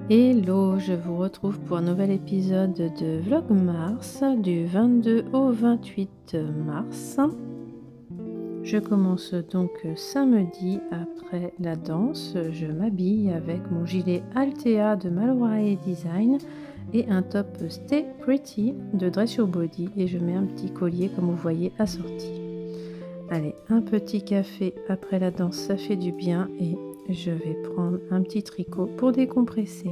Hello, je vous retrouve pour un nouvel épisode de Vlogmars du 22 au 28 mars. Je commence donc samedi après la danse. Je m'habille avec mon gilet Altea de Malware Design et un top Stay Pretty de Dress Your Body et je mets un petit collier comme vous voyez assorti. Allez, un petit café après la danse, ça fait du bien et je vais prendre un petit tricot pour décompresser.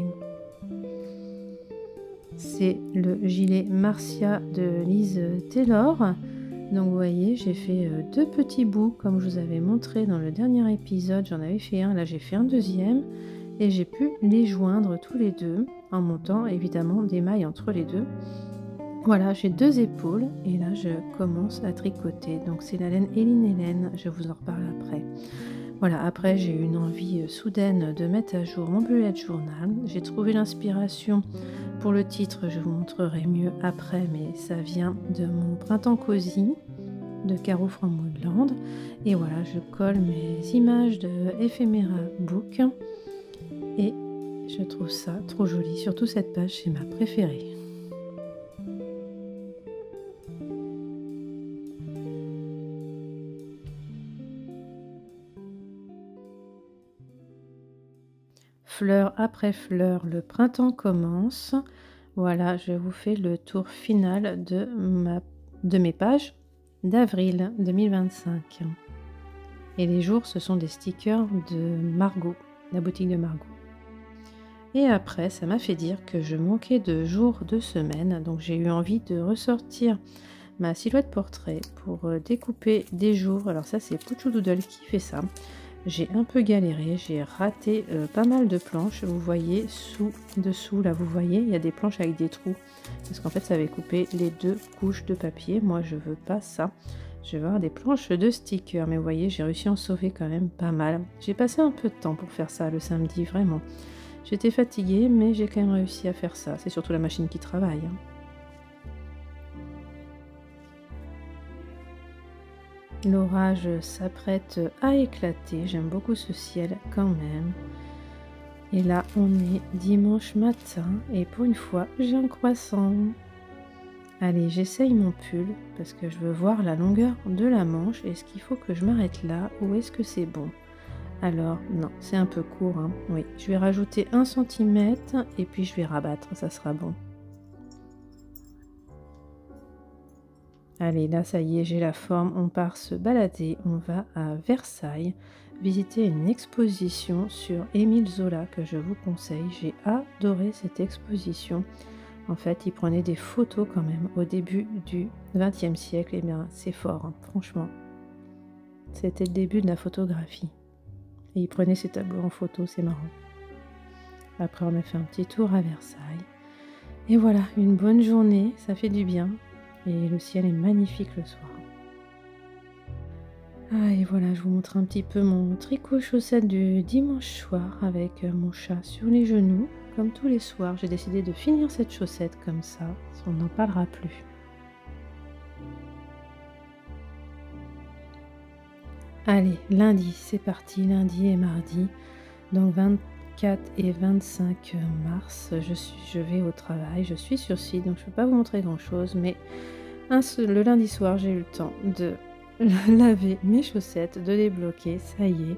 C'est le gilet Marcia de Liz Taylor. Donc vous voyez, j'ai fait deux petits bouts comme je vous avais montré dans le dernier épisode. J'en avais fait un, là j'ai fait un deuxième et j'ai pu les joindre tous les deux en montant évidemment des mailles entre les deux. Voilà, j'ai deux épaules et là je commence à tricoter. Donc c'est la laine Eline Hélène, je vous en reparle après. Voilà, après j'ai eu une envie soudaine de mettre à jour mon bullet journal. J'ai trouvé l'inspiration pour le titre, je vous montrerai mieux après, mais ça vient de mon printemps cosy de Caro from Woodland. Et voilà, je colle mes images de Ephemera Book et je trouve ça trop joli. Surtout cette page, c'est ma préférée. Fleur après fleur, le printemps commence. Voilà, je vous fais le tour final de mes pages d'avril 2025. Et les jours, ce sont des stickers de Margot, la boutique de Margot. Et après, ça m'a fait dire que je manquais de jours de semaine, donc j'ai eu envie de ressortir ma silhouette portrait pour découper des jours. Alors ça, c'est Pouchou Doodle qui fait ça. J'ai un peu galéré, j'ai raté pas mal de planches. Vous voyez dessous, là vous voyez, il y a des planches avec des trous. Parce qu'en fait ça avait coupé les deux couches de papier. Moi je veux pas ça. Je veux avoir des planches de stickers. Mais vous voyez, j'ai réussi à en sauver quand même pas mal. J'ai passé un peu de temps pour faire ça le samedi, vraiment. J'étais fatiguée, mais j'ai quand même réussi à faire ça. C'est surtout la machine qui travaille. L'orage s'apprête à éclater, j'aime beaucoup ce ciel quand même. Et là on est dimanche matin et pour une fois j'ai un croissant. Allez, j'essaye mon pull parce que je veux voir la longueur de la manche. Est-ce qu'il faut que je m'arrête là ou est-ce que c'est bon? Alors non, c'est un peu court, hein. Oui, je vais rajouter 1 cm et puis je vais rabattre, ça sera bon. Allez, là, ça y est, j'ai la forme. On part se balader. On va à Versailles visiter une exposition sur Émile Zola que je vous conseille. J'ai adoré cette exposition. En fait, il prenait des photos quand même au début du XXe siècle. Et bien, c'est fort, hein, franchement. C'était le début de la photographie. Et il prenait ses tableaux en photo, c'est marrant. Après, on a fait un petit tour à Versailles. Et voilà, une bonne journée, ça fait du bien. Et le ciel est magnifique le soir. Ah et voilà, je vous montre un petit peu mon tricot chaussette du dimanche soir avec mon chat sur les genoux. Comme tous les soirs, j'ai décidé de finir cette chaussette comme ça, on n'en parlera plus. Allez, lundi, c'est parti, lundi et mardi, donc 24 et 25 mars, je vais au travail, je suis sur site, donc je ne peux pas vous montrer grand chose, mais le lundi soir, j'ai eu le temps de laver mes chaussettes, de les bloquer, ça y est.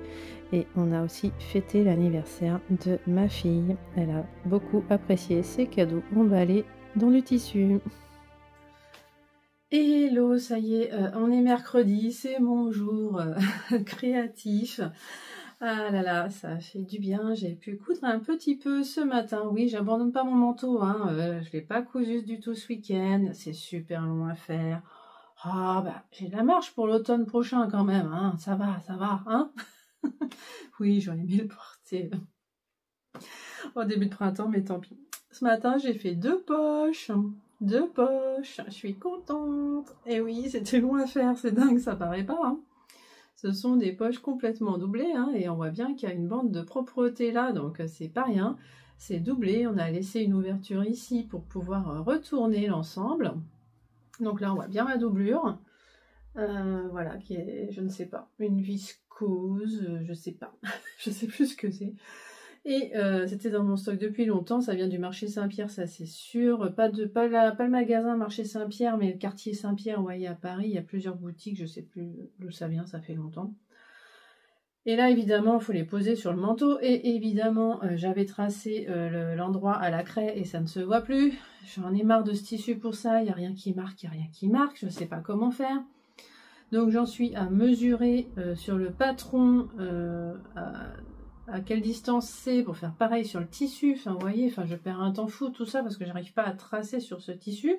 Et on a aussi fêté l'anniversaire de ma fille. Elle a beaucoup apprécié ces cadeaux emballés dans du tissu. Hello, ça y est, on est mercredi, c'est mon jour créatif. Ah là là, ça fait du bien, j'ai pu coudre un petit peu ce matin. Oui, j'abandonne pas mon manteau, hein. Je l'ai pas cousu du tout ce week-end, c'est super long à faire. Ah bah, j'ai de la marge pour l'automne prochain quand même, hein. Ça va, hein. Oui, j'aurais aimé le porter au début de printemps, mais tant pis. Ce matin, j'ai fait deux poches, je suis contente. Et oui, c'était long à faire, c'est dingue, ça paraît pas, hein. Ce sont des poches complètement doublées, hein, et on voit bien qu'il y a une bande de propreté là, donc c'est pas rien. C'est doublé, on a laissé une ouverture ici pour pouvoir retourner l'ensemble. Donc là, on voit bien ma doublure. Voilà, qui est, je ne sais pas, une viscose, je sais pas, je sais plus ce que c'est. Et c'était dans mon stock depuis longtemps, ça vient du marché Saint-Pierre, ça c'est sûr. Pas le magasin marché Saint-Pierre, mais le quartier Saint-Pierre, vous voyez, à Paris, il y a plusieurs boutiques, je sais plus d'où ça vient, ça fait longtemps. Et là, évidemment, il faut les poser sur le manteau. Et évidemment, j'avais tracé l'endroit à la craie et ça ne se voit plus. J'en ai marre de ce tissu pour ça, il n'y a rien qui marque, il n'y a rien qui marque, je ne sais pas comment faire. Donc j'en suis à mesurer sur le patron à quelle distance c'est pour faire pareil sur le tissu. Enfin, vous voyez, enfin, je perds un temps fou tout ça parce que j'arrive pas à tracer sur ce tissu.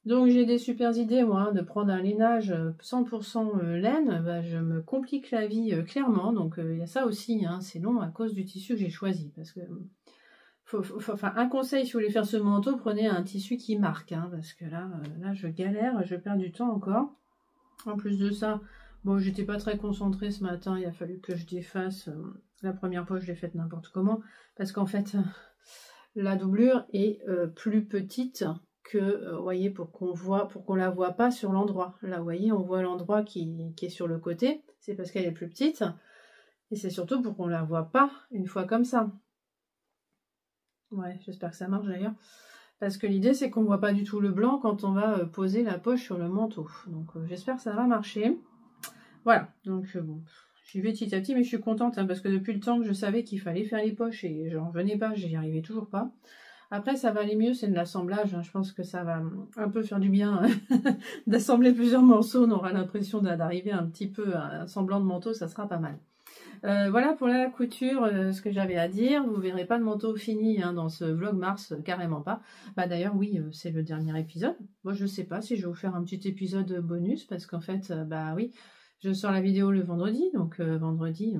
Donc j'ai des super idées, moi, de prendre un lainage 100% laine. Bah, je me complique la vie clairement. Donc il y a ça aussi, hein, c'est long à cause du tissu que j'ai choisi. Parce que, enfin, un conseil, si vous voulez faire ce manteau, prenez un tissu qui marque. Hein, parce que là, je galère, je perds du temps encore. En plus de ça, bon, j'étais pas très concentrée ce matin, il a fallu que je défasse. La première fois, je l'ai faite n'importe comment, parce qu'en fait, la doublure est plus petite que, vous voyez, pour qu'on la voit pas sur l'endroit. Là, vous voyez, on voit l'endroit qui est sur le côté, c'est parce qu'elle est plus petite, et c'est surtout pour qu'on la voit pas une fois comme ça. Ouais, j'espère que ça marche d'ailleurs. Parce que l'idée, c'est qu'on ne voit pas du tout le blanc quand on va poser la poche sur le manteau. Donc, j'espère que ça va marcher. Voilà, donc bon, j'y vais petit à petit, mais je suis contente, hein, parce que depuis le temps que je savais qu'il fallait faire les poches et j'en revenais pas, j'y arrivais toujours pas. Après, ça va aller mieux, c'est de l'assemblage. Hein, je pense que ça va un peu faire du bien d'assembler plusieurs morceaux. On aura l'impression d'arriver un petit peu à un semblant de manteau, ça sera pas mal. Voilà pour la couture, ce que j'avais à dire. Vous verrez pas de manteau fini hein, dans ce vlog mars, carrément pas. Bah d'ailleurs oui, c'est le dernier épisode. Moi je sais pas si je vais vous faire un petit épisode bonus parce qu'en fait, bah oui, je sors la vidéo le vendredi, donc vendredi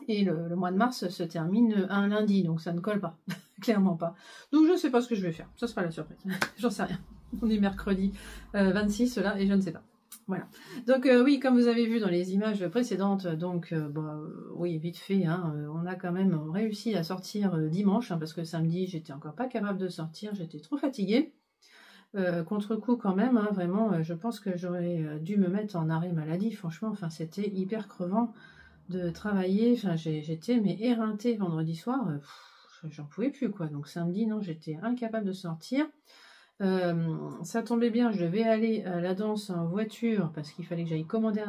et le mois de mars se termine un lundi, donc ça ne colle pas, clairement pas. Donc je sais pas ce que je vais faire, ça sera la surprise. J'en sais rien. On est mercredi 26 là et je ne sais pas. Voilà, donc oui, comme vous avez vu dans les images précédentes, donc oui, vite fait, hein, on a quand même réussi à sortir dimanche, hein, parce que samedi, j'étais encore pas capable de sortir, j'étais trop fatiguée. Contre-coup quand même, hein, vraiment, je pense que j'aurais dû me mettre en arrêt maladie, franchement, enfin, c'était hyper crevant de travailler, enfin, j'étais mais éreintée vendredi soir, j'en pouvais plus, quoi, donc samedi, non, j'étais incapable de sortir. Ça tombait bien, je devais aller à la danse en voiture parce qu'il fallait que j'aille commander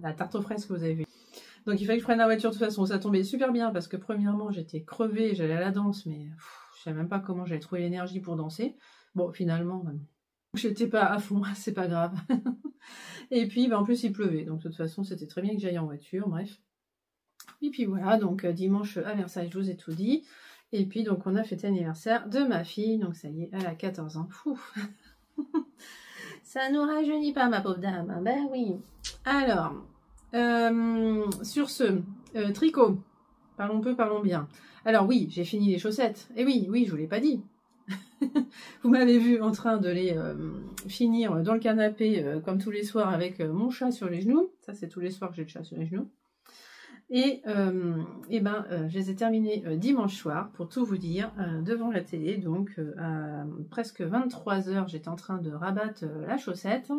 la tarte aux fraises que vous avez vu. Donc il fallait que je prenne la voiture de toute façon. Ça tombait super bien parce que premièrement j'étais crevée, j'allais à la danse, mais je savais même pas comment j'allais trouver l'énergie pour danser. Bon, finalement, j'étais pas à fond, c'est pas grave. Et puis en plus il pleuvait, donc de toute façon c'était très bien que j'aille en voiture, bref. Et puis voilà, donc dimanche à Versailles, je vous ai tout dit. Et puis, donc, on a fêté l'anniversaire de ma fille. Donc, ça y est, elle a 14 ans. Fou. Ça nous rajeunit pas, ma pauvre dame. Ben oui. Alors, sur ce, tricot. Parlons peu, parlons bien. Alors oui, j'ai fini les chaussettes. Et oui, je vous l'ai pas dit. Vous m'avez vu en train de les finir dans le canapé, comme tous les soirs, avec mon chat sur les genoux. Ça, c'est tous les soirs que j'ai le chat sur les genoux. Et je les ai terminés dimanche soir, pour tout vous dire, devant la télé. Donc à presque 23h, j'étais en train de rabattre la chaussette.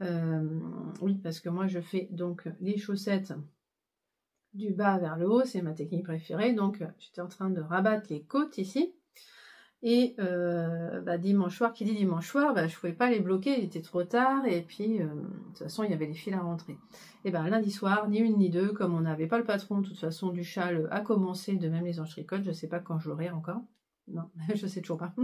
Oui, parce que moi je fais donc les chaussettes du bas vers le haut, c'est ma technique préférée. Donc j'étais en train de rabattre les côtes ici. Et dimanche soir, qui dit dimanche soir, je ne pouvais pas les bloquer, il était trop tard, et puis de toute façon il y avait les fils à rentrer. Et lundi soir, ni une ni deux, comme on n'avait pas le patron de toute façon du châle à commencer, de même les anges tricotes, je ne sais pas quand je l'aurai encore. Non, je sais toujours pas.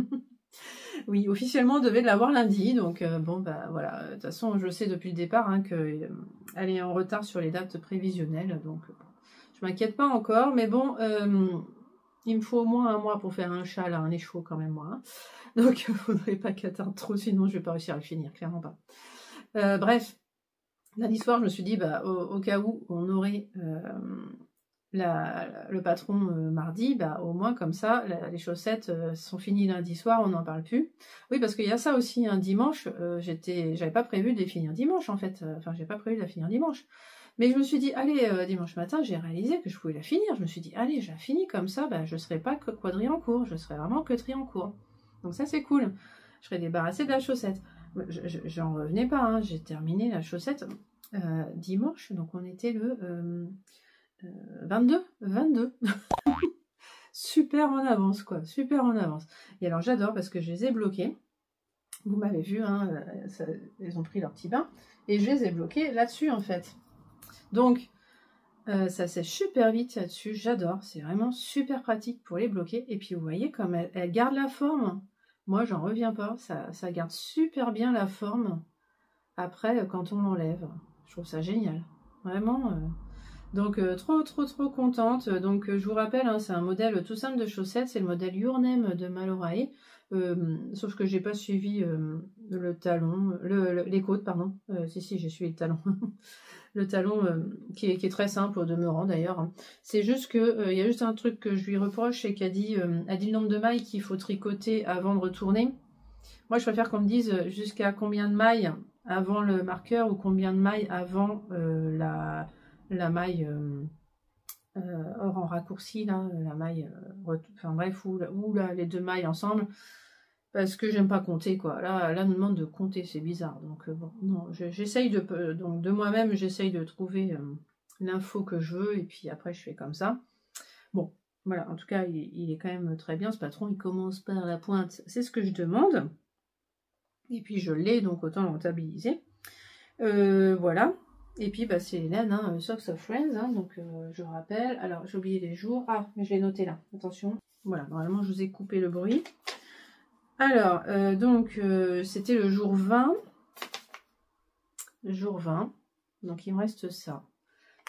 Oui, officiellement on devait l'avoir lundi, donc voilà, de toute façon je sais depuis le départ hein, qu'elle est en retard sur les dates prévisionnelles, donc je m'inquiète pas encore, mais bon... il me faut au moins un mois pour faire un châle, un écheveau quand même moi. Hein. Donc il ne faudrait pas qu'elle tarde trop, sinon je ne vais pas réussir à le finir, clairement pas. Bref, lundi soir, je me suis dit, au cas où on aurait le patron mardi, au moins comme ça, les chaussettes sont finies lundi soir, on n'en parle plus. Oui, parce qu'il y a ça aussi, un dimanche, j'avais pas prévu de les finir dimanche en fait, j'ai pas prévu de la finir dimanche. Mais je me suis dit, allez, dimanche matin, j'ai réalisé que je pouvais la finir. Je me suis dit, allez, je la finis comme ça, je ne serai pas que quadri-en-cours, je serai vraiment que tri-en-cours. Donc ça, c'est cool. Je serai débarrassée de la chaussette. J'en revenais pas, hein. J'ai terminé la chaussette dimanche, donc on était le 22, 22. Super en avance, quoi, super en avance. Et alors j'adore parce que je les ai bloqués. Vous m'avez vu, hein, ils ont pris leur petit bain. Et je les ai bloqués là-dessus, en fait. Donc, ça sèche super vite là-dessus. J'adore. C'est vraiment super pratique pour les bloquer. Et puis, vous voyez, comme elle garde la forme. Moi, j'en reviens pas. Ça garde super bien la forme. Après, quand on l'enlève. Je trouve ça génial. Vraiment... Donc trop contente. Donc je vous rappelle, hein, c'est un modèle tout simple de chaussettes, c'est le modèle Your Name de Malorae. Sauf que j'ai pas suivi le talon, les côtes, pardon. Si, j'ai suivi le talon. Le talon qui est très simple au demeurant d'ailleurs. Hein. C'est juste que il y a juste un truc que je lui reproche, c'est qu'elle dit, elle dit le nombre de mailles qu'il faut tricoter avant de retourner. Moi je préfère qu'on me dise jusqu'à combien de mailles avant le marqueur ou combien de mailles avant la maille hors en raccourci, là, la maille, enfin bref, ou les deux mailles ensemble, parce que j'aime pas compter, quoi. Là, on me demande de compter, c'est bizarre. Donc bon, non, j'essaye donc de moi-même, j'essaye de trouver l'info que je veux, et puis après je fais comme ça. Bon, voilà, en tout cas, il est quand même très bien, ce patron, il commence par la pointe, c'est ce que je demande. Et puis je l'ai, donc autant le rentabiliser. Voilà. Et puis bah, c'est Hélène, hein, Socks of Friends, hein, donc je rappelle. Alors j'ai oublié les jours. Ah, mais je l'ai noté là, attention. Voilà, normalement je vous ai coupé le bruit. Alors, donc c'était le jour 20. Le jour 20. Donc il me reste ça.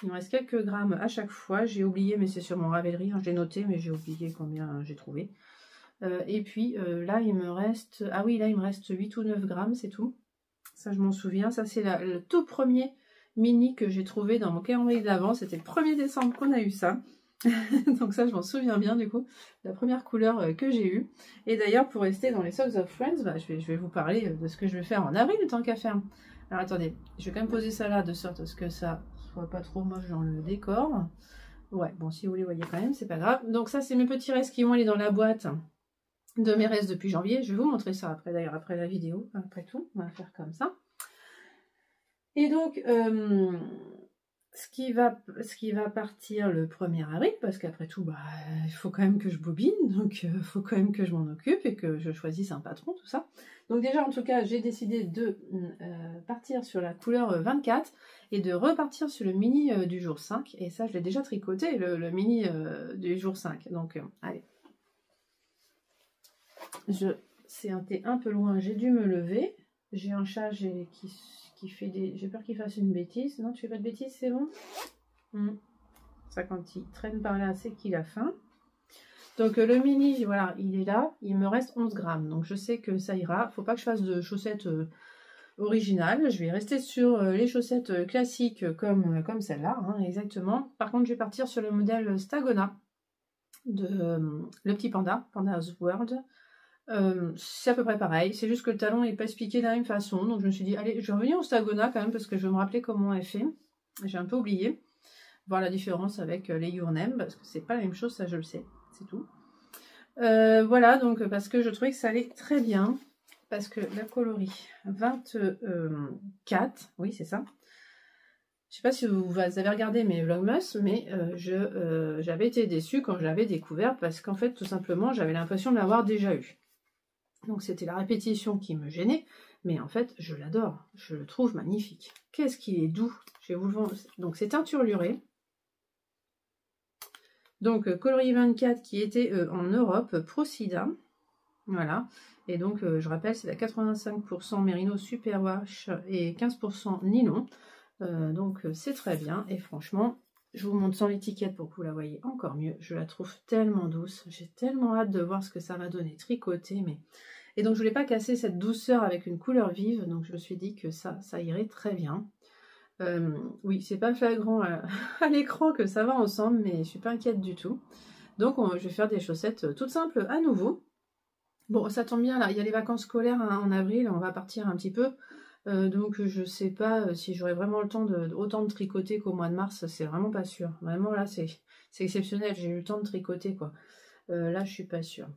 Il me reste quelques grammes à chaque fois. J'ai oublié, mais c'est sur mon Ravelry. Hein, je l'ai noté, mais j'ai oublié combien j'ai trouvé. Et puis là, il me reste... Ah oui, là, il me reste 8 ou 9 grammes, c'est tout. Ça, je m'en souviens. Ça, c'est le tout premier mini que j'ai trouvé dans mon calendrier d'avant. C'était le 1er décembre qu'on a eu ça. Donc ça, je m'en souviens bien, du coup. La première couleur que j'ai eue. Et d'ailleurs, pour rester dans les Socks of Friends, bah, je vais vous parler de ce que je vais faire en avril, tant qu'à faire. Alors, attendez. Je vais quand même poser ça là, de sorte à ce que ça soit pas trop moche dans le décor. Ouais, bon, si vous les voyez quand même, c'est pas grave. Donc ça, c'est mes petits restes qui vont aller dans la boîte de mes restes depuis janvier. Je vais vous montrer ça après, d'ailleurs, après la vidéo. Après tout, on va faire comme ça. Et donc, ce qui va partir le 1er avril, parce qu'après tout, bah, il faut quand même que je bobine, donc il faut quand même que je m'en occupe et que je choisisse un patron, tout ça. Donc déjà, en tout cas, j'ai décidé de partir sur la couleur 24 et de repartir sur le mini du jour 5. Et ça, je l'ai déjà tricoté, le mini du jour 5. Donc, allez. C'est un peu loin, j'ai dû me lever. J'ai un chat qui fait des... J'ai peur qu'il fasse une bêtise. Non, tu fais pas de bêtises, c'est bon. Ça, quand il traîne par là, c'est qu'il a faim. Donc le mini, voilà, il est là. Il me reste 11 grammes. Donc je sais que ça ira. Faut pas que je fasse de chaussettes originales. Je vais rester sur les chaussettes classiques comme celle-là, hein, exactement. Par contre, je vais partir sur le modèle Stagona de le petit panda, Panda's World. C'est à peu près pareil, c'est juste que le talon n'est pas expliqué de la même façon, donc je me suis dit, allez, je vais revenir au Stagona quand même, parce que je veux me rappeler comment elle fait, j'ai un peu oublié, voir la différence avec les Your Name, parce que c'est pas la même chose, ça je le sais, c'est tout. Voilà, donc parce que je trouvais que ça allait très bien, parce que la coloris 24, oui c'est ça, je sais pas si vous avez regardé mes Vlogmas, mais j'avais été déçue quand je l'avais découvert, parce qu'en fait, tout simplement, j'avais l'impression de l'avoir déjà eu. Donc c'était la répétition qui me gênait, mais en fait je l'adore, je le trouve magnifique. Qu'est-ce qu'il est doux, je vais vous le vendre. Donc c'est teinturluré. Donc coloris 24 qui était en Europe, Procida. Voilà, et donc je rappelle c'est la 85% Merino Superwash et 15% nylon. Donc c'est très bien, et franchement, je vous montre sans l'étiquette pour que vous la voyez encore mieux. Je la trouve tellement douce, j'ai tellement hâte de voir ce que ça va donner tricoté, mais... Et donc je voulais pas casser cette douceur avec une couleur vive, donc je me suis dit que ça irait très bien. Oui, c'est pas flagrant à l'écran que ça va ensemble, mais je suis pas inquiète du tout. Donc je vais faire des chaussettes toutes simples à nouveau. Bon, ça tombe bien là, il y a les vacances scolaires hein, en avril, on va partir un petit peu. Donc je sais pas si j'aurai vraiment le temps autant de tricoter qu'au mois de mars, c'est vraiment pas sûr. Vraiment là c'est exceptionnel, j'ai eu le temps de tricoter quoi. Là je suis pas sûre.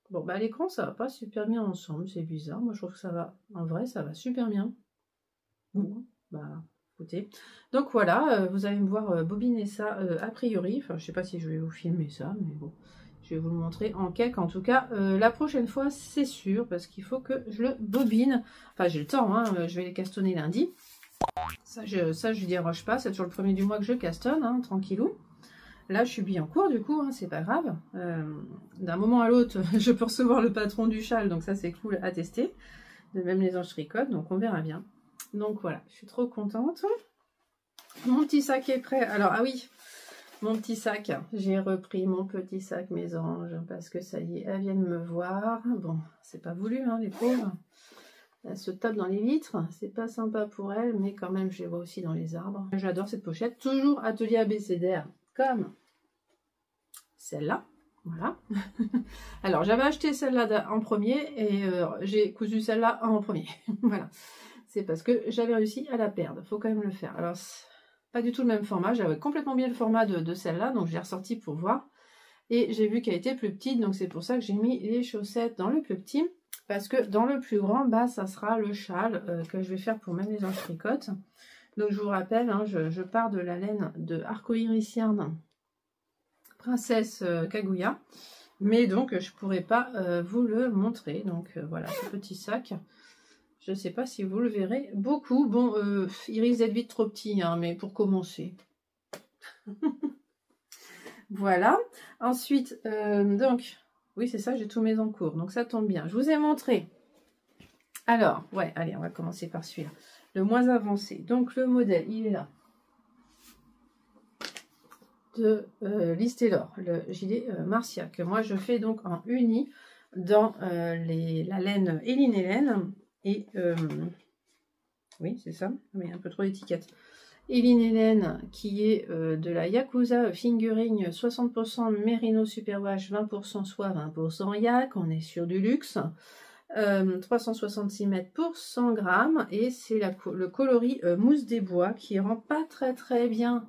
Bon, bah à l'écran, ça va pas super bien ensemble, c'est bizarre. Moi, je trouve que ça va, en vrai, ça va super bien. Bon, bah, écoutez. Donc voilà, vous allez me voir bobiner ça a priori. Enfin, je sais pas si je vais vous filmer ça, mais bon, je vais vous le montrer en cake. En tout cas, la prochaine fois, c'est sûr, parce qu'il faut que je le bobine. Enfin, j'ai le temps, hein, je vais les castonner lundi. Ça, je déroge pas, c'est toujours le premier du mois que je castonne, hein, tranquillou. Là, je suis bien en cours, du coup, hein, c'est pas grave. D'un moment à l'autre, je peux recevoir le patron du châle, donc ça, c'est cool à tester. De même les anges tricotent, donc on verra bien. Donc voilà, je suis trop contente. Mon petit sac est prêt. Alors, ah oui, mon petit sac. J'ai repris mon petit sac, mes anges, parce que ça y est, elles viennent me voir. Bon, c'est pas voulu, hein, les pauvres. Elles se tapent dans les vitres. C'est pas sympa pour elles, mais quand même, je les vois aussi dans les arbres. J'adore cette pochette. Toujours atelier abécédaire, comme celle-là. Voilà. Alors, j'avais acheté celle-là en premier et j'ai cousu celle-là en premier. Voilà. C'est parce que j'avais réussi à la perdre. Faut quand même le faire. Alors, pas du tout le même format. J'avais complètement bien le format de celle-là, donc je l'ai ressorti pour voir. Et j'ai vu qu'elle était plus petite, donc c'est pour ça que j'ai mis les chaussettes dans le plus petit. Parce que dans le plus grand, bah, ça sera le châle que je vais faire pour même les anges tricotes. Donc, je vous rappelle, hein, je pars de la laine de Arcoiris Yarn Princesse Kaguya, mais donc je pourrais pas vous le montrer. Donc voilà, ce petit sac, je sais pas si vous le verrez beaucoup. Bon, il risque d'être vite trop petit, hein, mais pour commencer. Voilà. Ensuite, donc, oui, c'est ça, j'ai tous mes en cours, donc ça tombe bien. Je vous ai montré. Alors, ouais, allez, on va commencer par celui-là, le moins avancé. Donc le modèle, il est là. De Liz Taylor, le gilet Marcia, que moi je fais donc en uni dans la laine Eline Hélène. Et oui, c'est ça, mais un peu trop d'étiquettes. Eline Hélène, qui est de la Yakuza Fingering 60% Merino Superwash, 20% soie, 20% yak. On est sur du luxe. 366 mètres pour 100 grammes. Et c'est le coloris mousse des bois qui rend pas très bien.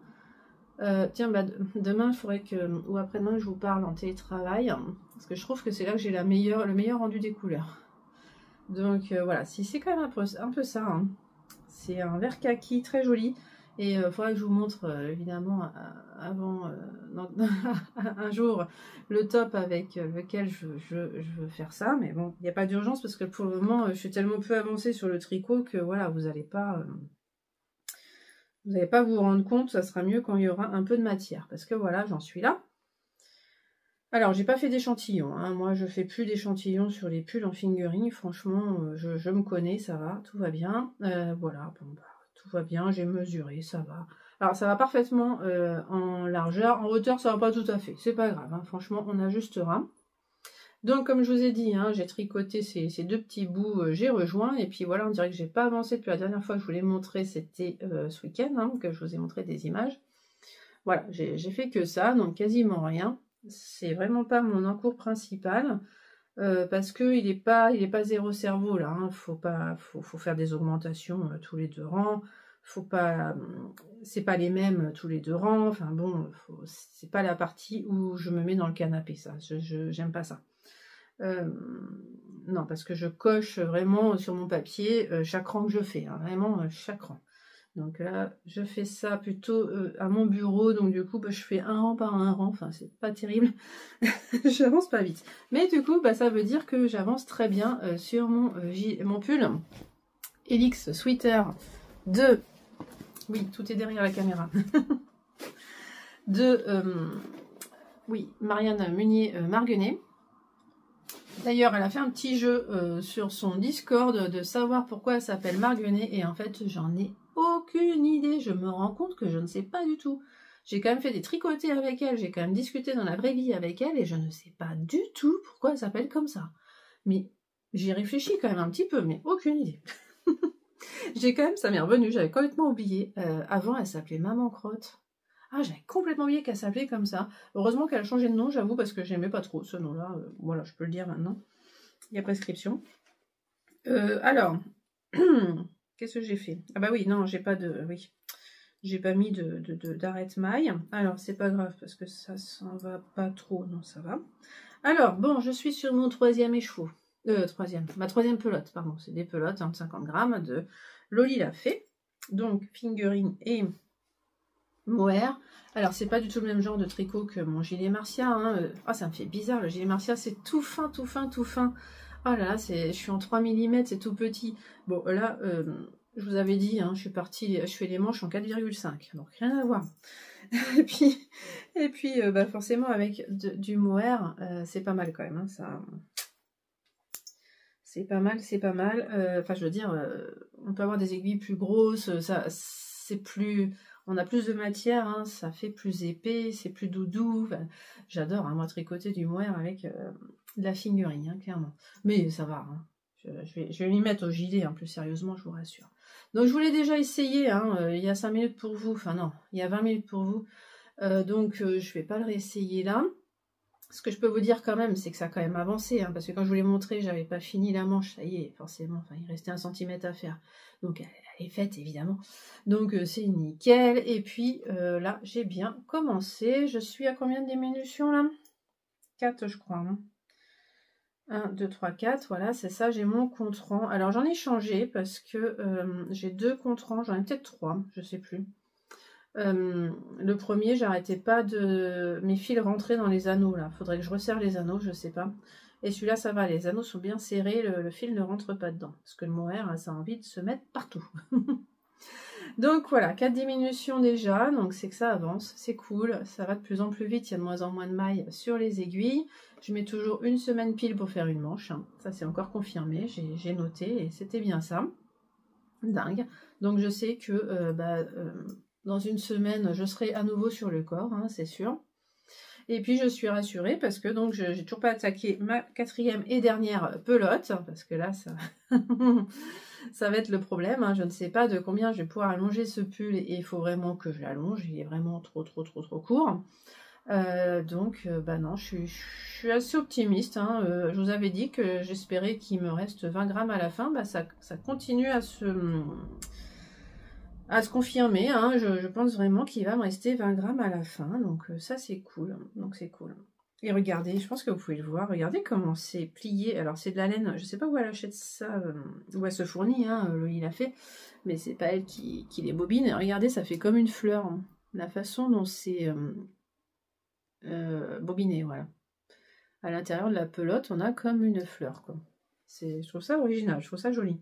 Tiens, bah, demain, il faudrait que, ou après-demain, je vous parle en télétravail, parce que je trouve que c'est là que j'ai le meilleur rendu des couleurs. Donc voilà, si c'est quand même un peu ça, hein. C'est un vert kaki très joli, et il faudrait que je vous montre évidemment avant un jour le top avec lequel je veux faire ça, mais bon, il n'y a pas d'urgence parce que pour le moment, je suis tellement peu avancée sur le tricot que voilà, vous n'allez pas vous rendre compte, ça sera mieux quand il y aura un peu de matière. Parce que voilà, j'en suis là. Alors, j'ai pas fait d'échantillons, hein. Moi, je fais plus d'échantillons sur les pulls en fingering. Franchement, je me connais, ça va, tout va bien. Voilà, bon, bah, tout va bien, j'ai mesuré, ça va. Alors, ça va parfaitement en largeur. En hauteur, ça va pas tout à fait. C'est pas grave, hein. Franchement, on ajustera. Donc, comme je vous ai dit, hein, j'ai tricoté ces deux petits bouts, j'ai rejoint. Et puis voilà, on dirait que j'ai pas avancé depuis la dernière fois que je vous l'ai montré, c'était ce week-end, hein, que je vous ai montré des images. Voilà, j'ai fait que ça, donc quasiment rien. C'est vraiment pas mon encours principal, parce que il est pas zéro cerveau là. Hein. Faut faire des augmentations tous les 2 rangs. Faut pas, c'est pas les mêmes tous les 2 rangs. Enfin bon, c'est pas la partie où je me mets dans le canapé, ça. J'aime pas ça. Non, parce que je coche vraiment sur mon papier chaque rang que je fais, hein, vraiment chaque rang. Donc là, je fais ça plutôt à mon bureau, donc du coup, bah, je fais un rang par un rang, enfin, c'est pas terrible, j'avance pas vite. Mais du coup, bah, ça veut dire que j'avance très bien sur mon pull Helix Sweater de... Oui, tout est derrière la caméra. De... oui, Marianne Munier-Marguenet. D'ailleurs, elle a fait un petit jeu sur son Discord de savoir pourquoi elle s'appelle Marguenet, et en fait, j'en ai aucune idée. Je me rends compte que je ne sais pas du tout. J'ai quand même fait des tricotés avec elle, j'ai quand même discuté dans la vraie vie avec elle, et je ne sais pas du tout pourquoi elle s'appelle comme ça. Mais j'y réfléchis quand même un petit peu, mais aucune idée. J'ai quand même, ça m'est revenu, j'avais complètement oublié. Avant, elle s'appelait Maman Crotte. Ah, j'avais complètement oublié qu'elle s'appelait comme ça. Heureusement qu'elle a changé de nom, j'avoue, parce que j'aimais pas trop ce nom-là. Voilà, je peux le dire maintenant. Il y a prescription. Alors, qu'est-ce que j'ai fait? Ah bah oui, non, j'ai pas de... Oui, j'ai pas mis d'arrête-maille. Alors, c'est pas grave, parce que ça s'en va pas trop. Non, ça va. Alors, bon, je suis sur mon 3e écheveau. Ma 3e pelote, pardon. C'est des pelotes, hein, de 50 grammes de Loli l'a fait. Donc, fingering et mohair. Alors, c'est pas du tout le même genre de tricot que mon gilet Marcia. Hein. Ah, ça me fait bizarre, le gilet Marcia, c'est tout fin, tout fin, tout fin. Oh là là, je suis en 3 mm, c'est tout petit. Bon, là, je vous avais dit, hein, je fais les manches en 4,5, donc rien à voir. et puis bah, forcément, avec du mohair, c'est pas mal quand même. Hein, ça... C'est pas mal, c'est pas mal. Enfin, je veux dire, on peut avoir des aiguilles plus grosses, ça, c'est plus... On a plus de matière, hein, ça fait plus épais, c'est plus doudou. Enfin, j'adore, hein, moi, tricoter du mohair avec de la fingering, hein, clairement. Mais ça va, hein. Je vais m'y mettre au gilet, hein, plus sérieusement, je vous rassure. Donc, je vous l'ai déjà essayé, hein, il y a 5 minutes pour vous. Enfin, non, il y a 20 minutes pour vous. Donc, je vais pas le réessayer là. Ce que je peux vous dire quand même, c'est que ça a quand même avancé, hein, parce que quand je vous l'ai montré, j'avais pas fini la manche, ça y est, forcément, enfin, il restait 1 centimètre à faire. Donc, elle est faite, évidemment. Donc, c'est nickel. Et puis, là, j'ai bien commencé. Je suis à combien de diminutions, là? 4, je crois. Hein. 1, 2, 3, 4, voilà, c'est ça, j'ai mon compte-rang. Alors, j'en ai changé, parce que j'ai 2 compte-rangs, j'en ai peut-être 3, je sais plus. Le premier, j'arrêtais pas de... Mes fils rentraient dans les anneaux, là. Faudrait que je resserre les anneaux, je sais pas. Et celui-là, ça va, les anneaux sont bien serrés, le fil ne rentre pas dedans. Parce que le mohair, ça a envie de se mettre partout. Donc voilà, 4 diminutions déjà, donc c'est que ça avance, c'est cool. Ça va de plus en plus vite, il y a de moins en moins de mailles sur les aiguilles. Je mets toujours 1 semaine pile pour faire une manche. Hein. Ça, c'est encore confirmé, j'ai noté, et c'était bien ça. Dingue. Donc je sais que... dans 1 semaine, je serai à nouveau sur le corps, hein, c'est sûr. Et puis, je suis rassurée parce que donc j'ai toujours pas attaqué ma 4e et dernière pelote, parce que là, ça, ça va être le problème. Hein. Je ne sais pas de combien je vais pouvoir allonger ce pull et il faut vraiment que je l'allonge. Il est vraiment trop court. Bah non, je suis assez optimiste. Hein. Je vous avais dit que j'espérais qu'il me reste 20 grammes à la fin. Bah, ça continue à se confirmer, hein, je pense vraiment qu'il va me rester 20 grammes à la fin, donc ça c'est cool, Et regardez, je pense que vous pouvez le voir, regardez comment c'est plié, alors c'est de la laine, je sais pas où elle achète ça, où elle se fournit, hein, Loli l'a fait, mais c'est pas elle qui les bobine, regardez, ça fait comme une fleur, hein, la façon dont c'est bobiné, voilà. À l'intérieur de la pelote, on a comme une fleur, quoi. Je trouve ça original, je trouve ça joli.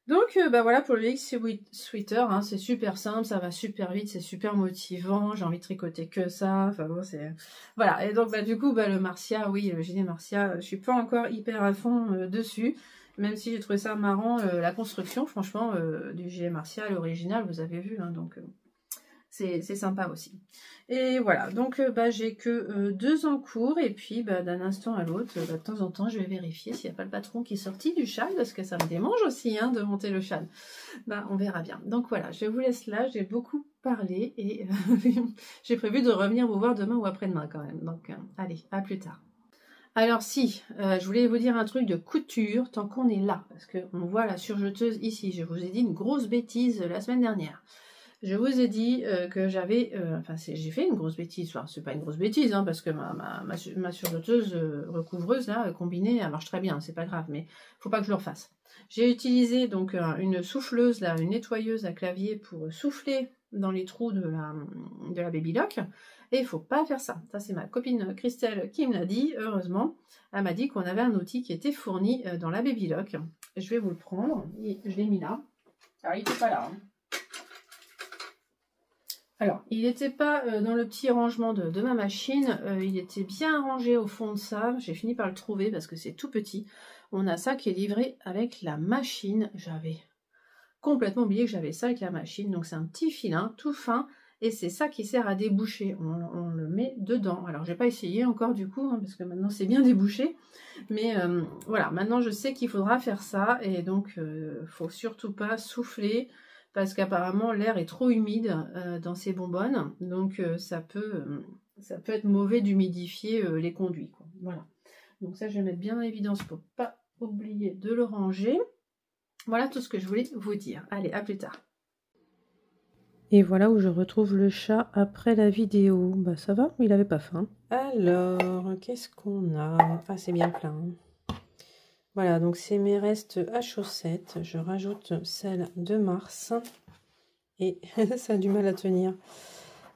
Donc bah voilà pour le X Sweater, hein, c'est super simple, ça va super vite, c'est super motivant, j'ai envie de tricoter que ça, enfin bon c'est... Voilà, et donc bah du coup bah, le Marcia, oui, le gilet Marcia, je suis pas encore hyper à fond dessus, même si j'ai trouvé ça marrant, la construction, franchement, du gilet Marcia, l'original, vous avez vu, hein, donc... c'est sympa aussi. Et voilà, donc bah, j'ai que 2 en cours, et puis bah, d'un instant à l'autre, bah, de temps en temps, je vais vérifier s'il n'y a pas le patron qui est sorti du châle, parce que ça me démange aussi hein, de monter le châle. Bah, on verra bien. Donc voilà, je vous laisse là, j'ai beaucoup parlé, et j'ai prévu de revenir vous voir demain ou après-demain quand même. Donc allez, à plus tard. Alors si, je voulais vous dire un truc de couture, tant qu'on est là, parce qu'on voit la surjeteuse ici, je vous ai dit une grosse bêtise la semaine dernière. Je vous ai dit que j'avais... enfin, j'ai fait une grosse bêtise. Enfin, c'est pas une grosse bêtise, hein, parce que ma surjeteuse recouvreuse, là, combinée, elle marche très bien, c'est pas grave, mais faut pas que je le refasse. J'ai utilisé donc une souffleuse, là, une nettoyeuse à clavier pour souffler dans les trous de la Baby Lock. Et il faut pas faire ça. Ça, c'est ma copine Christelle qui me l'a dit, heureusement. Elle m'a dit qu'on avait un outil qui était fourni dans la Baby Lock. Je vais vous le prendre. Et je l'ai mis là. Alors, il n'était pas là, hein. Alors, il n'était pas dans le petit rangement de ma machine, il était bien rangé au fond de ça, j'ai fini par le trouver parce que c'est tout petit. On a ça qui est livré avec la machine, j'avais complètement oublié que j'avais ça avec la machine, donc c'est un petit filin tout fin, et c'est ça qui sert à déboucher, on le met dedans. Alors, j'ai pas essayé encore du coup, hein, parce que maintenant c'est bien débouché, mais voilà, maintenant je sais qu'il faudra faire ça, et donc faut surtout pas souffler, parce qu'apparemment l'air est trop humide dans ces bonbonnes, donc ça peut être mauvais d'humidifier les conduits, quoi. Voilà, donc ça je vais mettre bien en évidence pour pas oublier de le ranger. Voilà tout ce que je voulais vous dire. Allez, à plus tard. Et voilà où je retrouve le chat après la vidéo. Bah ça va, il avait pas faim. Alors, qu'est-ce qu'on a? Ah, c'est bien plein. Voilà, donc c'est mes restes à chaussettes. Je rajoute celle de mars. Et ça a du mal à tenir.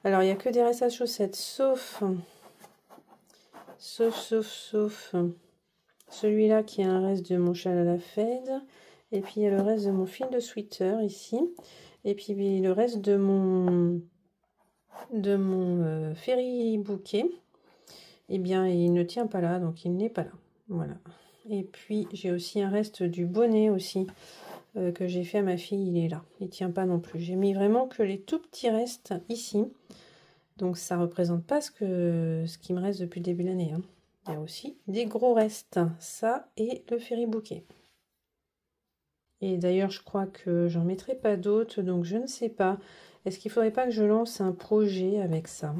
Alors, il n'y a que des restes à chaussettes, sauf celui-là qui est un reste de mon châle à la fête. Et puis, il y a le reste de mon fil de sweater ici. Et puis, le reste de mon ferry bouquet. Eh bien, il ne tient pas là, donc il n'est pas là. Voilà. Et puis, j'ai aussi un reste du bonnet aussi, que j'ai fait à ma fille. Il est là. Il ne tient pas non plus. J'ai mis vraiment que les tout petits restes ici. Donc, ça ne représente pas ce qui me reste depuis le début de l'année. Hein. Il y a aussi des gros restes. Ça et le ferry bouquet. Et d'ailleurs, je crois que j'en mettrai pas d'autres. Donc, je ne sais pas. Est-ce qu'il ne faudrait pas que je lance un projet avec ça ?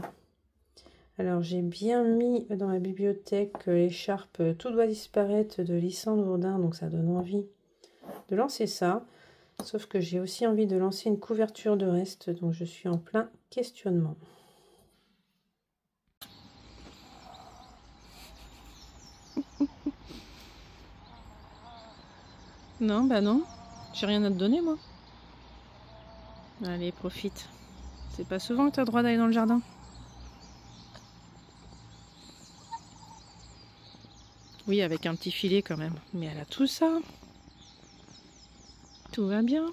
Alors, j'ai bien mis dans la bibliothèque l'écharpe « Tout doit disparaître » de Lysandre Jourdain, donc ça donne envie de lancer ça. Sauf que j'ai aussi envie de lancer une couverture de reste, donc je suis en plein questionnement. Non, bah non, j'ai rien à te donner moi. Allez, profite. C'est pas souvent que tu as le droit d'aller dans le jardin. Oui, avec un petit filet quand même. Mais elle a tout ça. Tout va bien.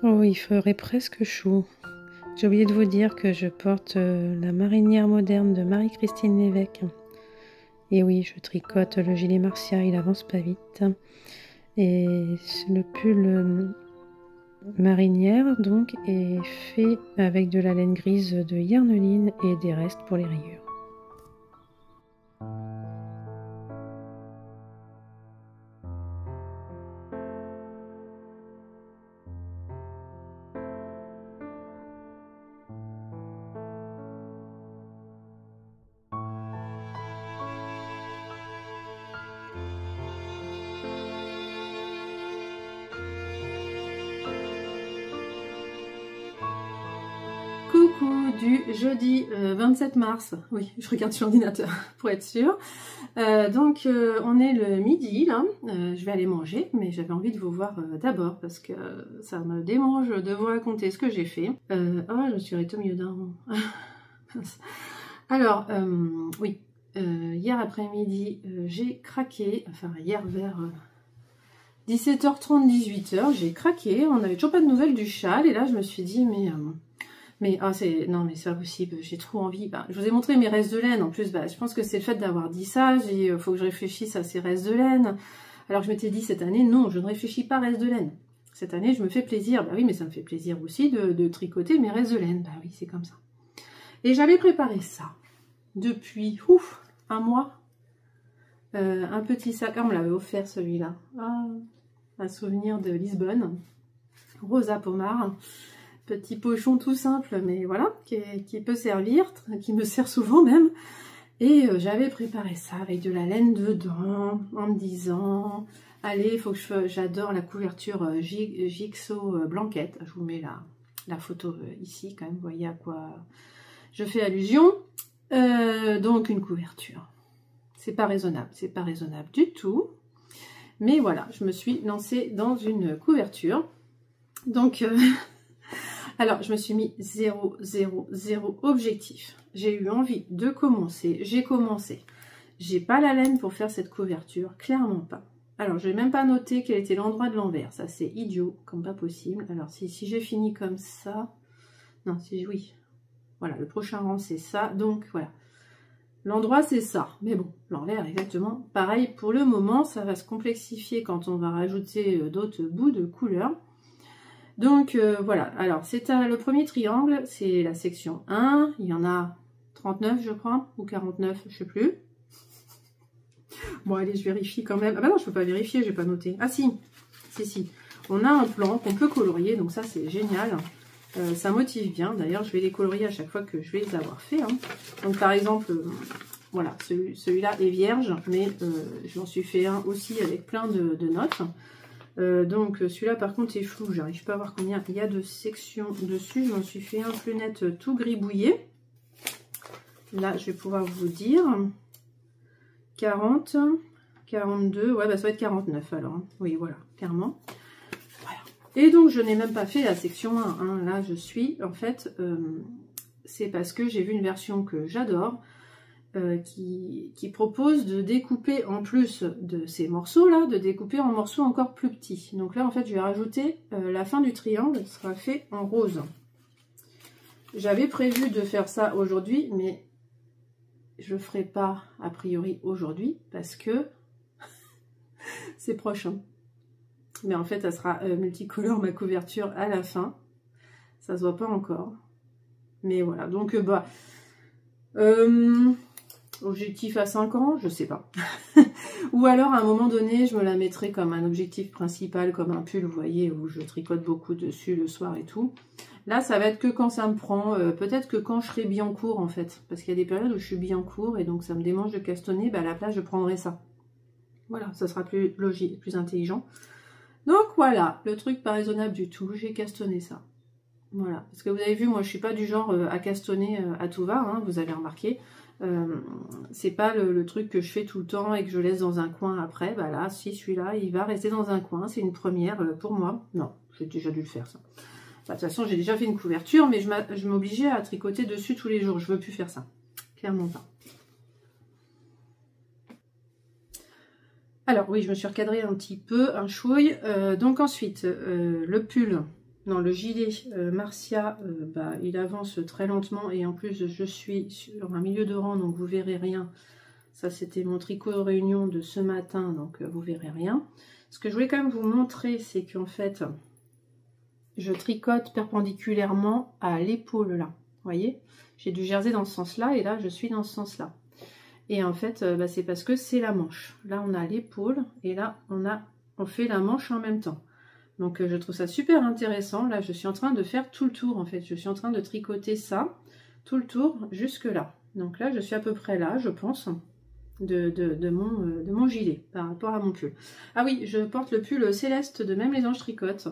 Oh, il ferait presque chaud. J'ai oublié de vous dire que je porte la marinière moderne de Marie-Christine Lévesque. Et oui, je tricote le gilet Marcia, il avance pas vite. Et le pull marinière donc est fait avec de la laine grise de Yarneline et des restes pour les rayures. Coucou du jeudi 27 mars. Oui, je regarde sur l'ordinateur pour être sûre. Donc, on est le midi, là. Je vais aller manger, mais j'avais envie de vous voir d'abord parce que ça me démange de vous raconter ce que j'ai fait. Oh, je suis arrêtée au milieu d'un... Alors, oui, hier après-midi, j'ai craqué, enfin hier vers 17h30, 18h, j'ai craqué. On n'avait toujours pas de nouvelles du châle et là, je me suis dit, mais non, mais c'est pas possible, j'ai trop envie. Bah, je vous ai montré mes restes de laine. En plus, bah, je pense que c'est le fait d'avoir dit ça. Il faut que je réfléchisse à ces restes de laine. Alors je m'étais dit cette année, non, je ne réfléchis pas à restes de laine. Cette année, je me fais plaisir. Bah oui, mais ça me fait plaisir aussi de tricoter mes restes de laine. Bah oui, c'est comme ça. Et j'avais préparé ça depuis un mois. Un petit sac. Ah, on me l'avait offert celui-là. Ah, un souvenir de Lisbonne. Rosa pommard. Petit pochon tout simple, mais voilà, qui peut servir, qui me sert souvent même. Et j'avais préparé ça avec de la laine dedans, en me disant, allez, il faut que j'adore la couverture Jigsaw Blanquette. Je vous mets la photo ici, quand même, vous voyez à quoi je fais allusion. Donc une couverture. C'est pas raisonnable du tout. Mais voilà, je me suis lancée dans une couverture. Donc... Alors, je me suis mis 0, 0, 0 objectif. J'ai eu envie de commencer. J'ai commencé. J'ai pas la laine pour faire cette couverture. Clairement pas. Alors, je vais même pas noter quel était l'endroit de l'envers. Ça, c'est idiot, comme pas possible. Alors, si j'ai fini comme ça... Non, oui. Voilà, le prochain rang, c'est ça. Donc, voilà. L'endroit, c'est ça. Mais bon, l'envers, exactement. Pareil, pour le moment, ça va se complexifier quand on va rajouter d'autres bouts de couleur. Donc voilà, alors c'est le premier triangle, c'est la section 1, il y en a 39 je crois, ou 49, je sais plus. Bon allez, je vérifie quand même. Ah bah non, je peux pas vérifier, j'ai pas noté. Ah si, si. On a un plan qu'on peut colorier, donc ça c'est génial. Ça motive bien, d'ailleurs je vais les colorier à chaque fois que je vais les avoir fait. Hein. Donc par exemple, voilà, celui-là est vierge, mais j'en suis fait un aussi avec plein de notes. Donc celui-là par contre est flou, j'arrive pas à voir combien il y a de sections dessus. J'en suis fait un plus net tout gribouillé. Là je vais pouvoir vous dire 40, 42, ouais bah ça va être 49 alors, hein. Oui voilà, clairement. Voilà. Et donc je n'ai même pas fait la section 1, hein. Là je suis, en fait, c'est parce que j'ai vu une version que j'adore, qui propose de découper, en plus de ces morceaux là, de découper en morceaux encore plus petits. Donc là en fait je vais rajouter la fin du triangle qui sera fait en rose. J'avais prévu de faire ça aujourd'hui, mais je ferai pas a priori aujourd'hui parce que c'est proche, hein. Mais en fait ça sera multicolore ma couverture à la fin, ça se voit pas encore, mais voilà. Donc objectif à 5 ans, je sais pas. Ou alors à un moment donné, je me la mettrai comme un objectif principal, comme un pull, vous voyez, où je tricote beaucoup dessus le soir et tout. Là, ça va être que quand ça me prend, peut-être que quand je serai bien court en fait. Parce qu'il y a des périodes où je suis bien court et donc ça me démange de castonner, bah à la place je prendrai ça. Voilà, ça sera plus logique, plus intelligent. Donc voilà, le truc pas raisonnable du tout, j'ai castonné ça. Voilà, parce que vous avez vu, moi je suis pas du genre à castonner à tout va, hein, vous avez remarqué. C'est pas le truc que je fais tout le temps et que je laisse dans un coin après. Bah là, si celui-là, il va rester dans un coin, c'est une première pour moi. Non, j'ai déjà dû le faire ça. Bah, de toute façon, j'ai déjà fait une couverture, mais je m'obligeais à tricoter dessus tous les jours. Je veux plus faire ça, clairement pas. Alors oui, je me suis recadrée un petit peu, un chouille. Donc ensuite, le pull, non le gilet Marcia, bah, il avance très lentement et en plus je suis sur un milieu de rang, donc vous verrez rien. Ça c'était mon tricot de réunion de ce matin, donc vous verrez rien. Ce que je voulais quand même vous montrer, c'est qu'en fait, je tricote perpendiculairement à l'épaule là. Vous voyez, j'ai du jersey dans ce sens-là et là je suis dans ce sens-là. Et en fait, bah, c'est parce que c'est la manche. Là, on a l'épaule et là, on fait la manche en même temps. Donc, je trouve ça super intéressant. Là, je suis en train de faire tout le tour, en fait. Je suis en train de tricoter ça, tout le tour, jusque là. Donc là, je suis à peu près là, je pense, de mon gilet par rapport à mon pull. Ah oui, je porte le pull Céleste de Même les Anges Tricotent.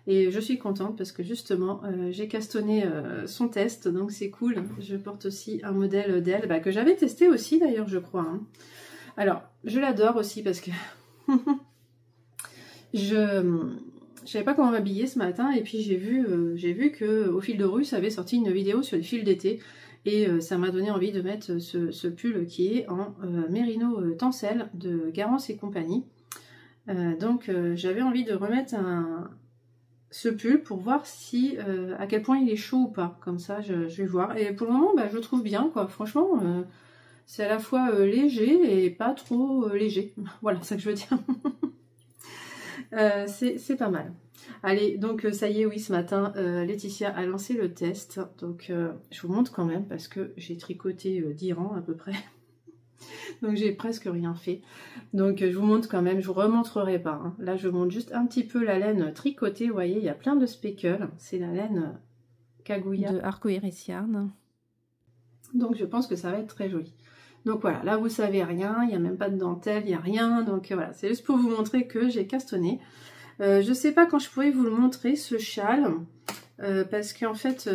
Et je suis contente parce que justement, j'ai castonné son test, donc c'est cool. Je porte aussi un modèle d'elle, bah, que j'avais testé aussi d'ailleurs, je crois, hein. Alors, je l'adore aussi parce que je savais pas comment m'habiller ce matin et puis j'ai vu que Au Fil de Russe avait sorti une vidéo sur les fils d'été et ça m'a donné envie de mettre ce pull qui est en mérino tencel de Garance et compagnie. Donc j'avais envie de remettre ce pull pour voir si à quel point il est chaud ou pas, comme ça je vais voir. Et pour le moment bah, je le trouve bien quoi, franchement c'est à la fois léger et pas trop léger, voilà c'est ça que je veux dire. C'est pas mal. Allez, donc ça y est, oui, ce matin Laetitia a lancé le test, donc je vous montre quand même parce que j'ai tricoté 10 rangs à peu près. Donc j'ai presque rien fait. Donc je vous montre quand même, je vous remontrerai pas, hein. Là je vous montre juste un petit peu la laine tricotée, vous voyez, il y a plein de speckles. C'est la laine Kaguya de Arcoiris Yarn. Donc je pense que ça va être très joli. Donc voilà, là vous savez rien, il n'y a même pas de dentelle, il n'y a rien. Donc voilà, c'est juste pour vous montrer que j'ai castonné. Je sais pas quand je pourrais vous le montrer, ce châle, parce qu'en fait...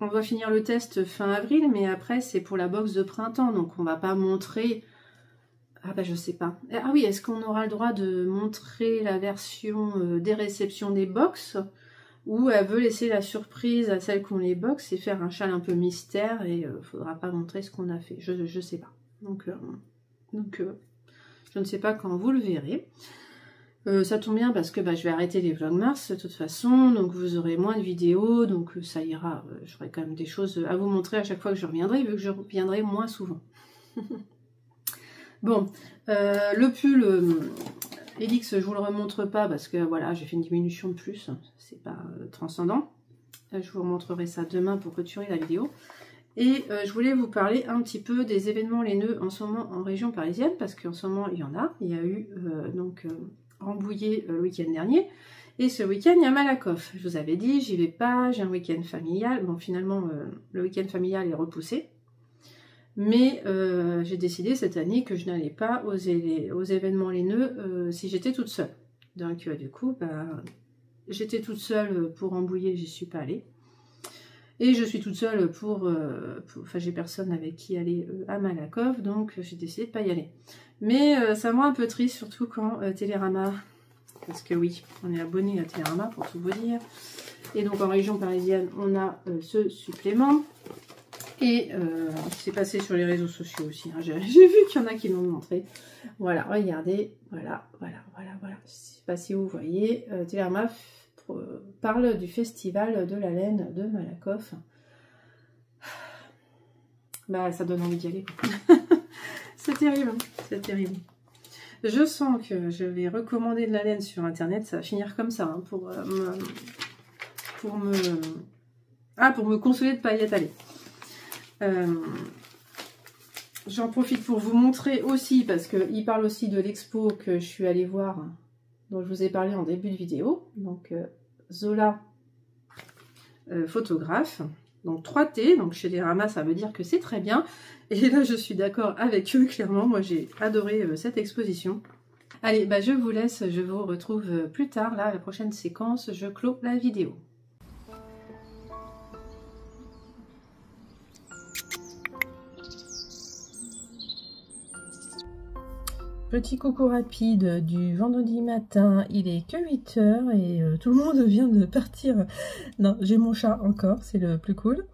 on va finir le test fin avril, mais après c'est pour la box de printemps, donc on va pas montrer... Ah bah je sais pas. Ah oui, est-ce qu'on aura le droit de montrer la version des réceptions des box, ou elle veut laisser la surprise à celles qui ont les box et faire un châle un peu mystère et faudra pas montrer ce qu'on a fait. Je sais pas. Donc je ne sais pas quand vous le verrez. Ça tombe bien parce que bah, je vais arrêter les vlogmas de toute façon, donc vous aurez moins de vidéos, donc ça ira. J'aurai quand même des choses à vous montrer à chaque fois que je reviendrai, vu que je reviendrai moins souvent. Bon, le pull Elix, je vous le remontre pas parce que voilà, j'ai fait une diminution de plus, c'est pas transcendant. Je vous remontrerai ça demain pour clôturer la vidéo. Et je voulais vous parler un petit peu des événements laineux en ce moment en région parisienne, parce qu'en ce moment il y en a. Il y a eu Rambouillet le week-end dernier, et ce week-end il y a Malakoff. Je vous avais dit, j'y vais pas, j'ai un week-end familial. Bon, finalement le week-end familial est repoussé. Mais j'ai décidé cette année que je n'allais pas aux événements laineux si j'étais toute seule. Donc du coup, bah, j'étais toute seule pour Rambouillet, j'y suis pas allée. Et je suis toute seule enfin j'ai personne avec qui aller à Malakoff, donc j'ai décidé de pas y aller. Mais ça me rend un peu triste, surtout quand Télérama, parce que oui, on est abonné à Télérama pour tout vous dire. Et donc en région parisienne, on a ce supplément. Et c'est passé sur les réseaux sociaux aussi. Hein. J'ai vu qu'il y en a qui l'ont montré. Voilà, regardez. Voilà. Je ne sais pas si vous voyez. Télérama parle du festival de la laine de Malakoff. Bah, ça donne envie d'y aller. C'est terrible, c'est terrible. Je sens que je vais recommander de la laine sur internet. Ça va finir comme ça, hein, pour me consoler de pas y être allée. J'en profite pour vous montrer aussi, parce qu'il parle aussi de l'expo que je suis allée voir, dont je vous ai parlé en début de vidéo. Donc Zola, photographe. Donc 3T, donc chez Télérama, ça veut dire que c'est très bien. Et là, je suis d'accord avec eux, clairement. Moi, j'ai adoré cette exposition. Allez, bah, je vous laisse, je vous retrouve plus tard. Là, la prochaine séquence, je clôt la vidéo. Petit coucou rapide du vendredi matin, il est que 8 h et tout le monde vient de partir. Non, j'ai mon chat encore, c'est le plus cool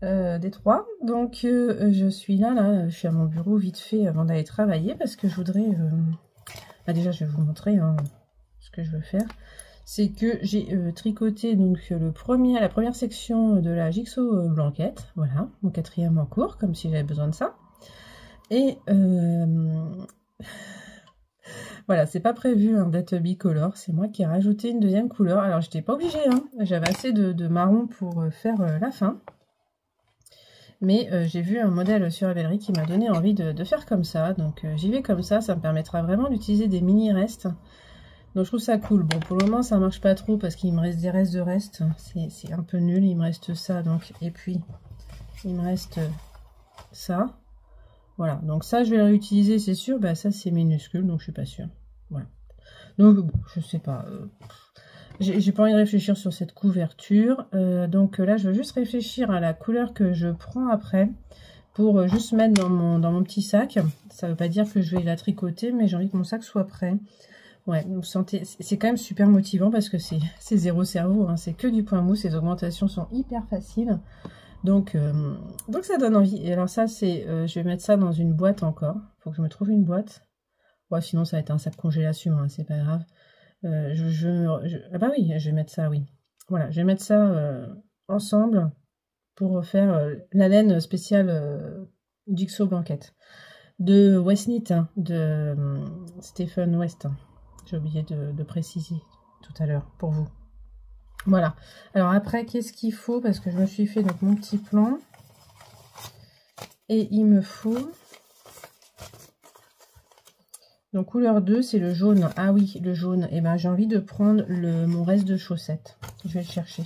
des trois. Donc je suis là, je suis à mon bureau vite fait avant d'aller travailler parce que je voudrais... Bah déjà, je vais vous montrer hein, ce que je veux faire. C'est que j'ai tricoté donc la première section de la Jigsaw blanquette, voilà, mon 4e en cours, comme si j'avais besoin de ça. Et voilà, c'est pas prévu hein, d'être bicolore, c'est moi qui ai rajouté une 2e couleur. Alors j'étais pas obligée, hein, j'avais assez de marron pour faire la fin. Mais j'ai vu un modèle sur Ravelry qui m'a donné envie de faire comme ça. Donc j'y vais comme ça me permettra vraiment d'utiliser des mini-restes. Donc je trouve ça cool. Bon, pour le moment ça marche pas trop parce qu'il me reste des restes de restes. C'est un peu nul, il me reste ça. Donc, et puis il me reste ça. Voilà, donc ça je vais le réutiliser, c'est sûr. Bah ça c'est minuscule, donc je suis pas sûre. Voilà. Donc bon, je sais pas. J'ai pas envie de réfléchir sur cette couverture. Donc là je veux juste réfléchir à la couleur que je prends après. Pour juste mettre dans mon petit sac. Ça veut pas dire que je vais la tricoter, mais j'ai envie que mon sac soit prêt. Ouais, vous sentez, c'est quand même super motivant parce que c'est zéro cerveau. Hein, c'est que du point mousse, les augmentations sont hyper faciles. Donc ça donne envie. Et alors ça, c'est, je vais mettre ça dans une boîte encore. Faut que je me trouve une boîte. Ouais, sinon ça va être un sac congélation, hein, c'est pas grave. Ah bah oui, je vais mettre ça, oui. Voilà, je vais mettre ça ensemble pour faire la laine spéciale Jigsaw blanquette. De Westnit, hein, de Stephen West. J'ai oublié de préciser tout à l'heure pour vous. Voilà. Alors après, qu'est-ce qu'il faut? Parce que je me suis fait donc mon petit plan. Et il me faut... Donc couleur 2, c'est le jaune. Ah oui, le jaune. Et ben j'ai envie de prendre mon reste de chaussettes. Je vais le chercher.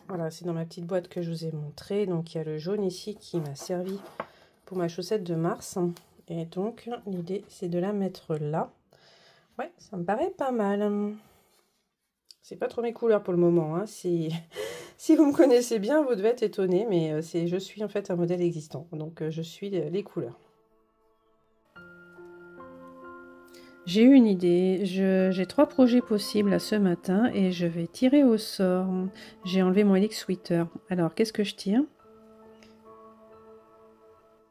Voilà, c'est dans ma petite boîte que je vous ai montré. Donc il y a le jaune ici qui m'a servi pour ma chaussette de mars. Et donc l'idée c'est de la mettre là. Ouais, ça me paraît pas mal. C'est pas trop mes couleurs pour le moment. Hein. Si vous me connaissez bien, vous devez être étonné, mais je suis en fait un modèle existant. Donc je suis les couleurs. J'ai eu une idée, j'ai 3 projets possibles ce matin et je vais tirer au sort. J'ai enlevé mon Helix Sweater. Alors, qu'est-ce que je tire?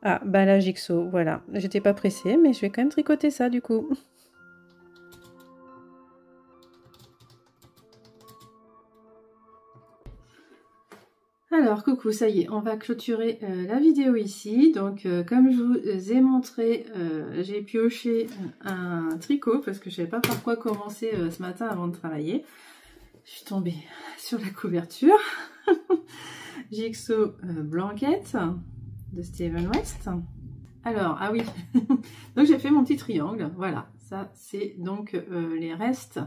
Ah, bah la Jigsaw, voilà. J'étais pas pressée, mais je vais quand même tricoter ça du coup. Alors, coucou, ça y est, on va clôturer la vidéo ici. Donc, comme je vous ai montré, j'ai pioché un tricot parce que je ne savais pas par quoi commencer ce matin avant de travailler. Je suis tombée sur la couverture. Jigsaw blanquette de Stephen West. Alors, ah oui, donc j'ai fait mon petit triangle. Voilà, ça c'est donc les restes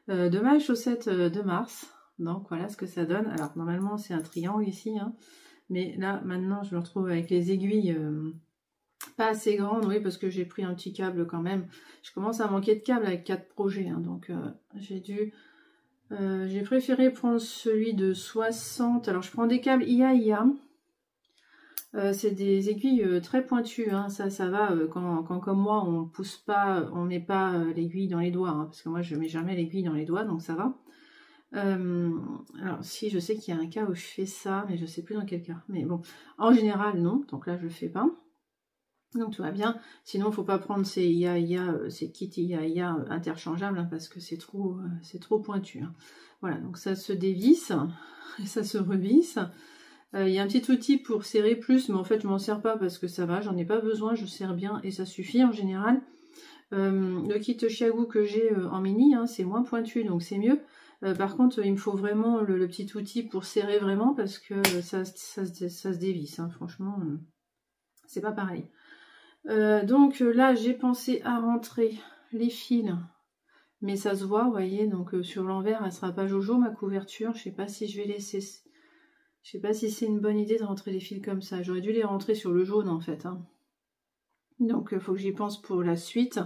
de ma chaussette de mars. Donc voilà ce que ça donne. Alors normalement c'est un triangle ici, hein. Mais là, maintenant, je me retrouve avec les aiguilles pas assez grandes, oui, parce que j'ai pris un petit câble quand même. Je commence à manquer de câble avec 4 projets, hein, donc j'ai préféré prendre celui de 60. Alors, je prends des câbles IAIA. C'est des aiguilles très pointues, hein. Ça va quand comme moi on pousse pas, on met pas l'aiguille dans les doigts, hein, parce que moi je mets jamais l'aiguille dans les doigts, donc ça va. Alors si, je sais qu'il y a un cas où je fais ça, mais je sais plus dans quel cas. Mais bon, en général non, donc là je le fais pas. Donc tout va bien. Sinon, faut pas prendre ces ces kits IAIA interchangeables, hein, parce que c'est trop pointu, hein. Voilà, donc ça se dévisse et ça se revisse. Il y a un petit outil pour serrer plus, mais en fait je m'en sers pas parce que ça va, j'en ai pas besoin, je serre bien et ça suffit en général. Le kit Chiaogu que j'ai en mini, hein, c'est moins pointu, donc c'est mieux. Par contre, il me faut vraiment le petit outil pour serrer vraiment parce que ça se dévisse, hein, franchement, c'est pas pareil. Donc là, j'ai pensé à rentrer les fils, mais ça se voit, vous voyez, donc sur l'envers, elle sera pas jojo ma couverture. Je sais pas si je vais laisser... Je sais pas si c'est une bonne idée de rentrer les fils comme ça. J'aurais dû les rentrer sur le jaune en fait, hein. Donc il faut que j'y pense pour la suite.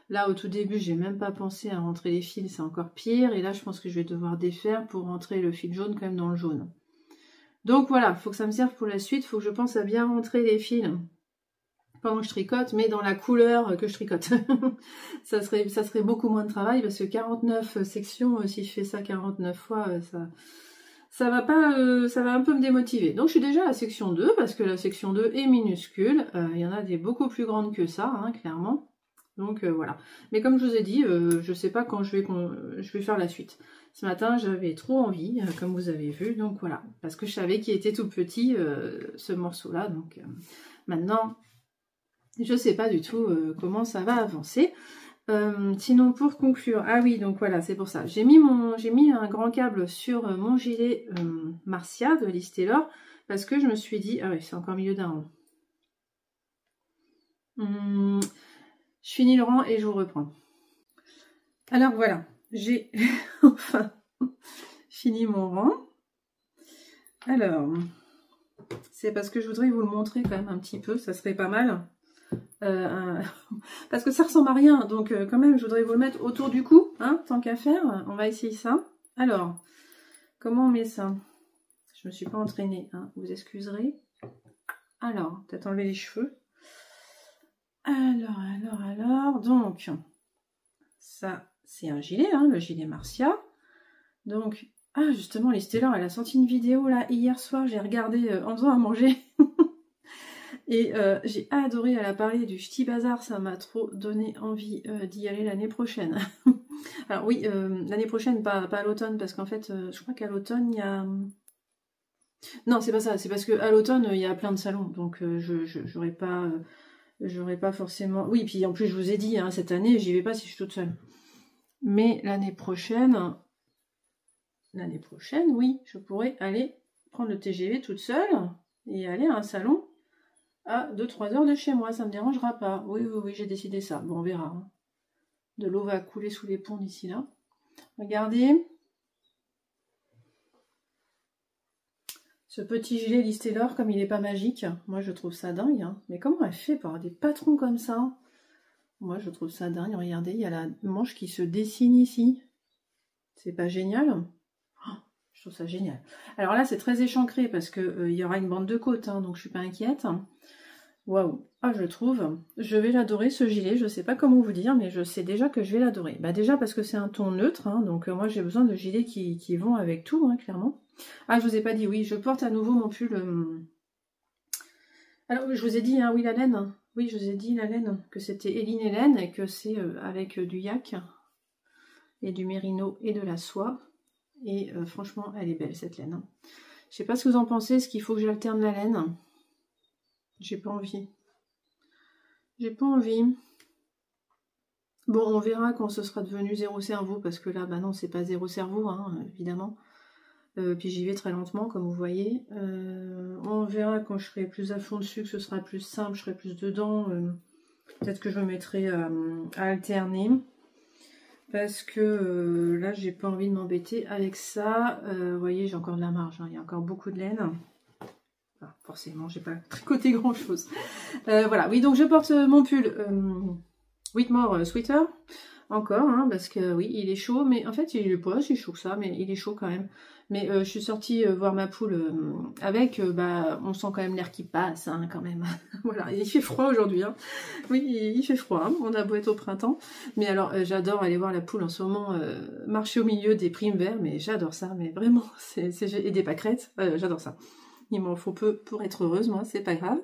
Là au tout début j'ai même pas pensé à rentrer les fils, c'est encore pire. Et là je pense que je vais devoir défaire pour rentrer le fil jaune quand même dans le jaune. Donc voilà, il faut que ça me serve pour la suite. Il faut que je pense à bien rentrer les fils pendant que je tricote, mais dans la couleur que je tricote. ça serait beaucoup moins de travail parce que 49 sections, si je fais ça 49 fois, ça va un peu me démotiver. Donc je suis déjà à la section 2 parce que la section 2 est minuscule. Il y en a des beaucoup plus grandes que ça, hein, clairement. Donc voilà. Mais comme je vous ai dit, je sais pas quand je vais faire la suite. Ce matin, j'avais trop envie, comme vous avez vu. Donc voilà. Parce que je savais qu'il était tout petit, ce morceau-là. Donc maintenant, je sais pas du tout comment ça va avancer. Sinon pour conclure, ah oui, donc voilà, c'est pour ça. J'ai mis un grand câble sur mon gilet Marcia de Liz Taylor parce que je me suis dit, ah oui, c'est encore milieu d'un rang. Je finis le rang et je vous reprends. Alors voilà, j'ai enfin fini mon rang. Alors, c'est parce que je voudrais vous le montrer quand même un petit peu, ça serait pas mal. Parce que ça ressemble à rien, donc quand même je voudrais vous le mettre autour du cou, hein, tant qu'à faire. On va essayer ça. Alors, comment on met ça? Je me suis pas entraînée, hein, vous excuserez. Alors, peut-être enlever les cheveux. Alors, donc ça c'est un gilet, hein, le gilet Marcia. Donc, ah justement, Liz Taylor, elle a sorti une vidéo là hier soir, j'ai regardé en faisant à manger. Et j'ai adoré, elle a parlé du Ch'ti Bazar, ça m'a trop donné envie d'y aller l'année prochaine. Alors oui, l'année prochaine, pas à l'automne, parce qu'en fait, je crois qu'à l'automne, il y a... Non, c'est pas ça, c'est parce qu'à l'automne, il y a plein de salons, donc j'aurais pas forcément... Oui, puis en plus, je vous ai dit, hein, cette année, j'y vais pas si je suis toute seule. Mais l'année prochaine, oui, je pourrais aller prendre le TGV toute seule et aller à un salon à 2-3 heures de chez moi, ça me dérangera pas. Oui, j'ai décidé ça. Bon, on verra, hein. De l'eau va couler sous les ponts d'ici là. Regardez. Ce petit gilet Liz Taylor, comme il n'est pas magique, moi je trouve ça dingue, hein. Mais comment elle fait pour avoir des patrons comme ça? Moi je trouve ça dingue. Regardez, il y a la manche qui se dessine ici. C'est pas génial? Oh, je trouve ça génial. Alors là, c'est très échancré parce que il y aura une bande de côte, hein, donc je suis pas inquiète. Waouh, ah je trouve, je vais l'adorer ce gilet, je sais pas comment vous dire, mais je sais déjà que je vais l'adorer. Bah déjà parce que c'est un ton neutre, hein, donc moi j'ai besoin de gilets qui vont avec tout, hein, clairement. Ah, je vous ai pas dit, oui, je porte à nouveau mon pull. Alors je vous ai dit, hein, oui, la laine, oui, je vous ai dit la laine, que c'était Eline et laine, et que c'est avec du yak, et du mérino et de la soie. Et franchement, elle est belle cette laine, hein. Je sais pas ce que vous en pensez, est-ce qu'il faut que j'alterne la laine? J'ai pas envie. J'ai pas envie. Bon, on verra quand ce sera devenu zéro cerveau, parce que là, bah non, c'est pas zéro cerveau, hein, évidemment. Puis j'y vais très lentement, comme vous voyez. On verra quand je serai plus à fond dessus, que ce sera plus simple, je serai plus dedans. Peut-être que je me mettrai à alterner. Parce que là, j'ai pas envie de m'embêter avec ça. Vous voyez, j'ai encore de la marge, hein, il y a encore beaucoup de laine. Enfin, forcément, j'ai pas tricoté grand chose. Voilà, oui, donc je porte mon pull Whitmore Sweater. Encore, hein, parce que oui, il est chaud, mais en fait, il est pas si chaud que ça, mais il est chaud quand même. Mais je suis sortie voir ma poule avec, bah, on sent quand même l'air qui passe, hein, quand même. Voilà, il fait froid aujourd'hui, hein. Oui, il fait froid, hein. On a beau être au printemps. Mais alors, j'adore aller voir la poule en ce moment, marcher au milieu des primes verts, mais j'adore ça, mais vraiment, et des pâquerettes, j'adore ça. Il m'en faut peu pour être heureuse, moi, c'est pas grave.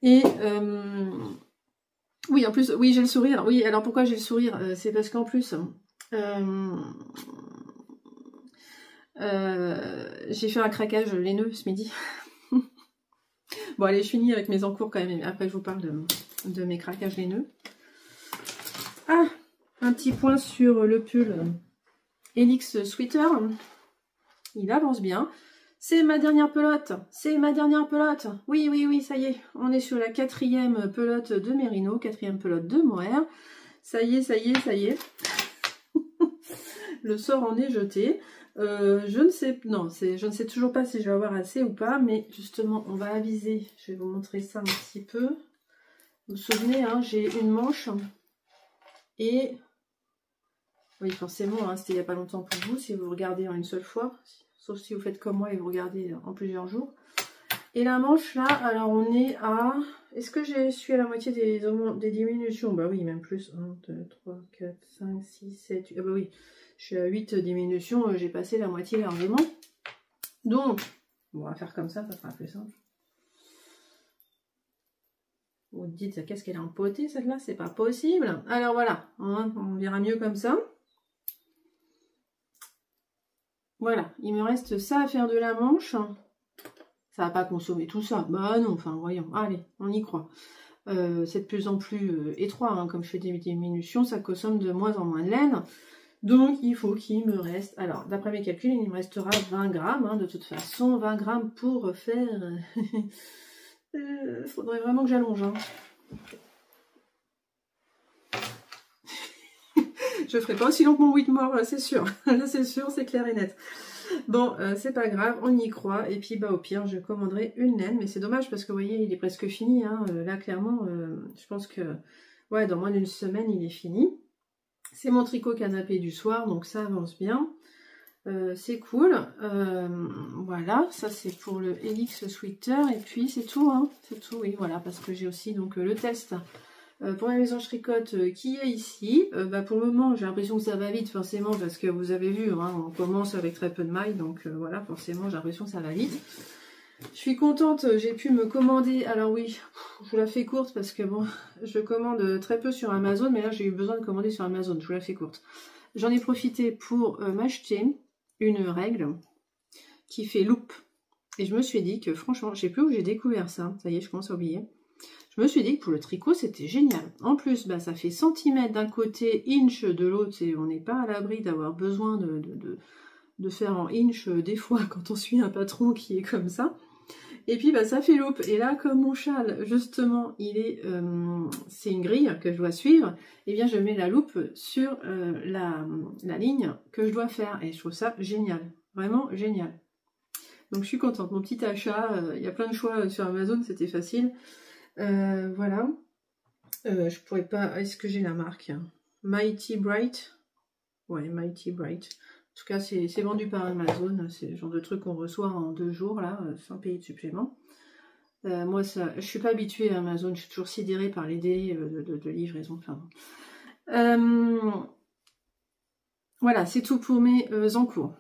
Et... oui, en plus, oui, j'ai le sourire. Oui, alors pourquoi j'ai le sourire? C'est parce qu'en plus, j'ai fait un craquage laineux ce midi. Bon, allez, je finis avec mes encours quand même. Après, je vous parle de mes craquages laineux. Ah, un petit point sur le pull Helix Sweater. Il avance bien. C'est ma dernière pelote. C'est ma dernière pelote. Oui, oui, oui, ça y est. On est sur la 4e pelote de Merino, 4e pelote de Mohair. Ça y est, ça y est, ça y est. Le sort en est jeté. Je ne sais toujours pas si je vais avoir assez ou pas, mais justement, on va aviser. Je vais vous montrer ça un petit peu. Vous vous souvenez, hein, j'ai une manche et... Oui, forcément, hein, c'était il n'y a pas longtemps pour vous, si vous regardez en une seule fois. Sauf si vous faites comme moi et vous regardez en plusieurs jours. Et la manche, là, alors on est à... Est-ce que je suis à la moitié des diminutions? Bah oui, même plus. 1, 2, 3, 4, 5, 6, 7, 8... Ah bah oui, je suis à 8 diminutions, j'ai passé la moitié largement. Donc, on va faire comme ça sera plus simple. Vous te dites, qu'est-ce qu'elle a empotée, celle-là? C'est pas possible. Alors voilà, hein, on verra mieux comme ça. Voilà, il me reste ça à faire de la manche. Ça va pas consommer tout ça. Bah non, enfin voyons, allez, on y croit. C'est de plus en plus étroit, hein, comme je fais des diminutions, ça consomme de moins en moins de laine. Donc il faut qu'il me reste, alors d'après mes calculs, il me restera 20 grammes, hein, de toute façon, 20 grammes pour faire... faudrait vraiment que j'allonge. Hein. Je ferai pas aussi long que mon Whitmore, c'est sûr. Là c'est sûr, c'est clair et net. Bon, c'est pas grave, on y croit. Et puis bah au pire, je commanderai une laine. Mais c'est dommage parce que vous voyez, il est presque fini. Hein. Là clairement, je pense que ouais, dans moins d'une semaine, il est fini. C'est mon tricot canapé du soir, donc ça avance bien. C'est cool. Voilà, ça c'est pour le Helix Sweater. Et puis c'est tout, hein. C'est tout, oui, voilà, parce que j'ai aussi donc le test pour la maison je tricote qui est ici. Bah, pour le moment, j'ai l'impression que ça va vite, forcément, parce que vous avez vu, hein, on commence avec très peu de mailles, donc voilà, forcément, j'ai l'impression que ça va vite. Je suis contente, j'ai pu me commander, alors oui, je vous la fais courte parce que bon, je commande très peu sur Amazon, mais là j'ai eu besoin de commander sur Amazon, je vous la fais courte. J'en ai profité pour m'acheter une règle qui fait loupe. Et je me suis dit que franchement, je sais plus où j'ai découvert ça, ça y est, je commence à oublier. Je me suis dit que pour le tricot, c'était génial. En plus, bah, ça fait centimètres d'un côté, inch de l'autre, et on n'est pas à l'abri d'avoir besoin de faire en inch des fois quand on suit un patron qui est comme ça. Et puis bah, ça fait loupe. Et là, comme mon châle, justement, c'est une grille que je dois suivre, et bien je mets la loupe sur la ligne que je dois faire. Et je trouve ça génial. Vraiment génial. Donc je suis contente. Mon petit achat, il y a plein de choix sur Amazon, c'était facile. Voilà. Je pourrais pas... Est-ce que j'ai la marque? Mighty Bright. Ouais, Mighty Bright. En tout cas, c'est vendu par Amazon. C'est le genre de truc qu'on reçoit en 2 jours, là, sans payer de supplément. Moi, ça, je suis pas habituée à Amazon. Je suis toujours sidérée par les délais de livraison. Enfin, voilà, c'est tout pour mes encours.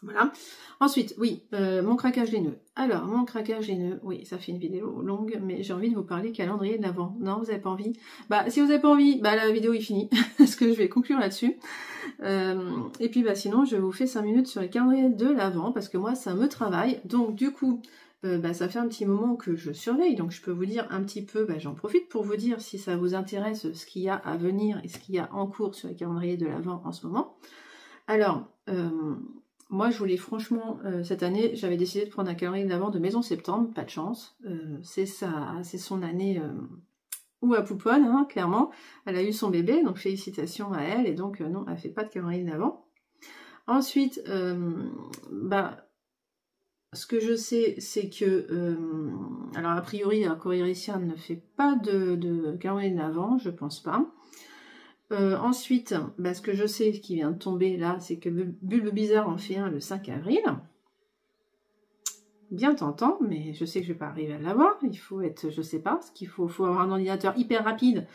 Voilà. Ensuite, oui, mon craquage des nœuds. Alors, mon craquage des nœuds, oui, ça fait une vidéo longue, mais j'ai envie de vous parler calendrier de l'Avent. Non, vous n'avez pas envie? Bah, si vous n'avez pas envie, bah la vidéo est finie, parce que je vais conclure là-dessus. Et puis, bah sinon, je vous fais 5 minutes sur le calendrier de l'Avent, parce que moi, ça me travaille. Donc, du coup, bah, ça fait un petit moment que je surveille, donc je peux vous dire un petit peu, bah, j'en profite pour vous dire si ça vous intéresse ce qu'il y a à venir et ce qu'il y a en cours sur le calendrier de l'Avent en ce moment. Alors, moi, je voulais franchement, cette année, j'avais décidé de prendre un calendrier d'avant de Maison Septembre, pas de chance. C'est son année où à pouponne, hein, clairement. Elle a eu son bébé, donc félicitations à elle. Et donc, non, elle fait pas de calendrier d'avant. Ensuite, bah, ce que je sais, c'est que, alors a priori, Coréicien ne fait pas de calendrier de l'Avent, je pense pas. Ensuite, bah, ce que je sais qui vient de tomber là, c'est que Bulbe Bizarre en fait un le 5 avril. Bien tentant, mais je sais que je vais pas arriver à l'avoir. Il faut être, je sais pas, parce qu'il faut avoir un ordinateur hyper rapide.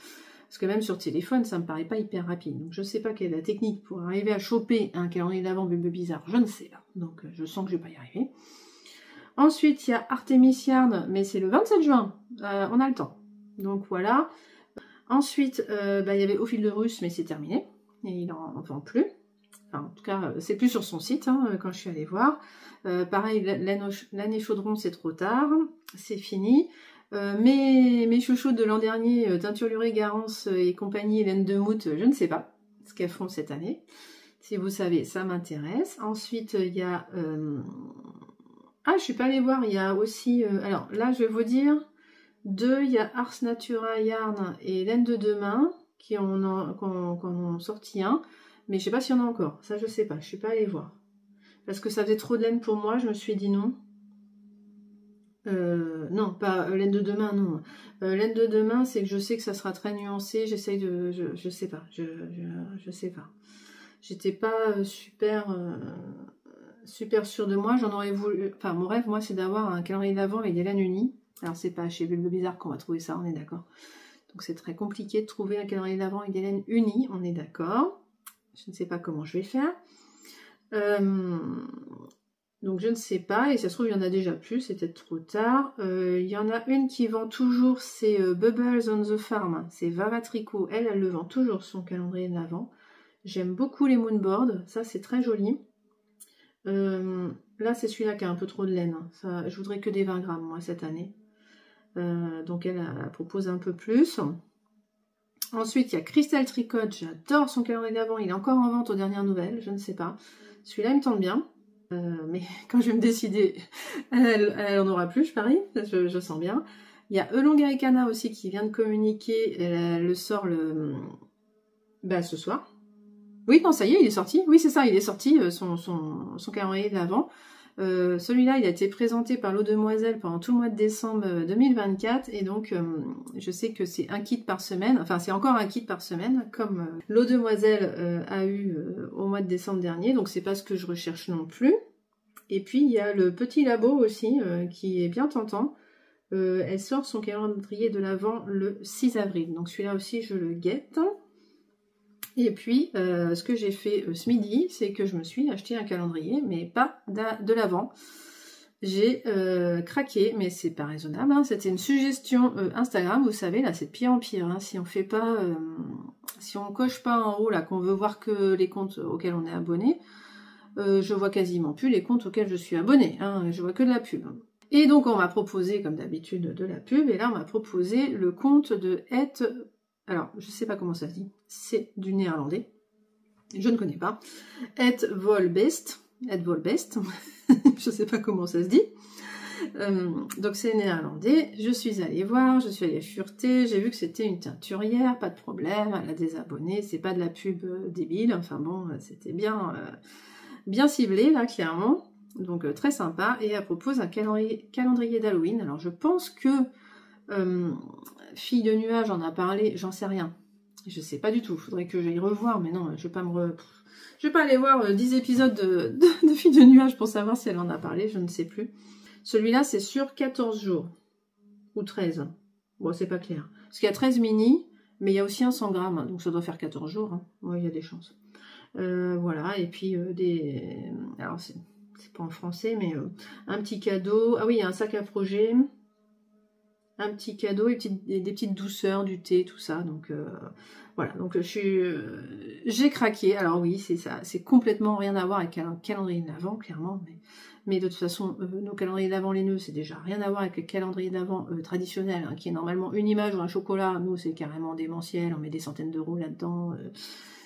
Parce que même sur téléphone, ça me paraît pas hyper rapide. Donc je sais pas quelle est la technique pour arriver à choper un calendrier d'Avent Bulbe Bizarre, je ne sais pas. Donc je sens que je vais pas y arriver. Ensuite, il y a Artemis Yarn, mais c'est le 27 juin. On a le temps. Donc voilà. Ensuite, bah, il y avait Au fil de Russe, mais c'est terminé. Et il en vend plus. Enfin, en tout cas, c'est plus sur son site hein, quand je suis allée voir. Pareil, l'année chaudron, c'est trop tard. C'est fini. Mes chouchous de l'an dernier, Teinture Lurée, Garance et compagnie, Hélène de Mout, je ne sais pas ce qu'elles font cette année. Si vous savez, ça m'intéresse. Ensuite, il y a... Ah, je suis pas allée voir. Il y a aussi... alors là, je vais vous dire... il y a Ars Natura Yarn et Laine de Demain qui en ont sorti un. Mais je sais pas s'il y en a encore. Ça, je sais pas. Je suis pas allée voir. Parce que ça faisait trop de laine pour moi. Je me suis dit non. Non, pas laine de demain, non. Laine de demain, c'est que je sais que ça sera très nuancé. J'essaye de... Je sais pas. Je sais pas. J'étais pas super sûre de moi. J'en aurais voulu... Enfin, mon rêve, moi, c'est d'avoir un calendrier d'Avent avec des laines unies. Alors, c'est pas chez Bulbe Bizarre qu'on va trouver ça, on est d'accord. Donc, c'est très compliqué de trouver un calendrier d'Avent avec des laines unies, on est d'accord. Je ne sais pas comment je vais faire. Donc, je ne sais pas. Et ça se trouve, il y en a déjà plus, c'est peut-être trop tard. Il y en a une qui vend toujours, c'est Bubbles on the Farm. C'est Vava Tricot. Elle le vend toujours, son calendrier d'Avent. J'aime beaucoup les moonboards. Ça, c'est très joli. Là, c'est celui-là qui a un peu trop de laine. Ça, je voudrais que des 20 grammes, moi, cette année. Donc elle propose un peu plus. Ensuite il y a Crystal Tricot, j'adore son calendrier d'Avent, il est encore en vente aux dernières nouvelles, je ne sais pas. Celui-là il me tente bien, mais quand je vais me décider, elle en aura plus, je parie, je sens bien. Il y a Elongaricana aussi qui vient de communiquer, elle le sort ce soir. Oui, non, ça y est, il est sorti. Oui, c'est ça, il est sorti, son calendrier d'Avent. Celui-là, il a été présenté par l'Eau Demoiselle pendant tout le mois de décembre 2024 et donc je sais que c'est un kit par semaine, enfin c'est encore un kit par semaine comme l'Eau Demoiselle a eu au mois de décembre dernier, donc c'est pas ce que je recherche non plus. Et puis il y a le Petit Labo aussi qui est bien tentant. Elle sort son calendrier de l'Avent le 6 avril, donc celui-là aussi je le guette. Et puis, ce que j'ai fait ce midi, c'est que je me suis acheté un calendrier, mais pas de l'Avent. J'ai craqué, mais c'est pas raisonnable. Hein. C'était une suggestion Instagram, vous savez, là, c'est de pire en pire. Hein. Si on fait pas, si on coche pas en haut là qu'on veut voir que les comptes auxquels on est abonné, je vois quasiment plus les comptes auxquels je suis abonné. Hein. Je vois que de la pub. Et donc, on m'a proposé, comme d'habitude, de la pub. Et là, on m'a proposé le compte de alors, je sais pas comment ça se dit, c'est du néerlandais, je ne connais pas. Het Volbest, je sais pas comment ça se dit. Donc c'est néerlandais, je suis allée voir, je suis allée fureter, j'ai vu que c'était une teinturière, pas de problème, elle a des abonnés, c'est pas de la pub débile, enfin bon, c'était bien ciblé là, clairement. Donc très sympa, et elle propose un calendrier d'Halloween. Alors je pense que Fille de Nuage en a parlé, j'en sais rien. Je sais pas du tout, faudrait que j'aille revoir, mais non, je vais pas aller voir 10 épisodes de Fille de Nuage pour savoir si elle en a parlé, je ne sais plus. Celui-là, c'est sur 14 jours. Ou 13. Bon, c'est pas clair. Parce qu'il y a 13 mini, mais il y a aussi un 100 grammes, donc ça doit faire 14 jours. Hein. Ouais, il y a des chances. Voilà, et puis alors, c'est pas en français, mais un petit cadeau. Ah oui, il y a un sac à projet. Un petit cadeau et des petites douceurs, du thé, tout ça. Donc voilà, donc j'ai craqué. Alors oui, c'est ça, c'est complètement rien à voir avec un calendrier d'Avent, clairement. Mais de toute façon, nos calendriers d'Avent laineux, c'est déjà rien à voir avec le calendrier d'Avent traditionnel, hein, qui est normalement une image ou un chocolat. Nous, c'est carrément démentiel, on met des centaines d'euros là-dedans.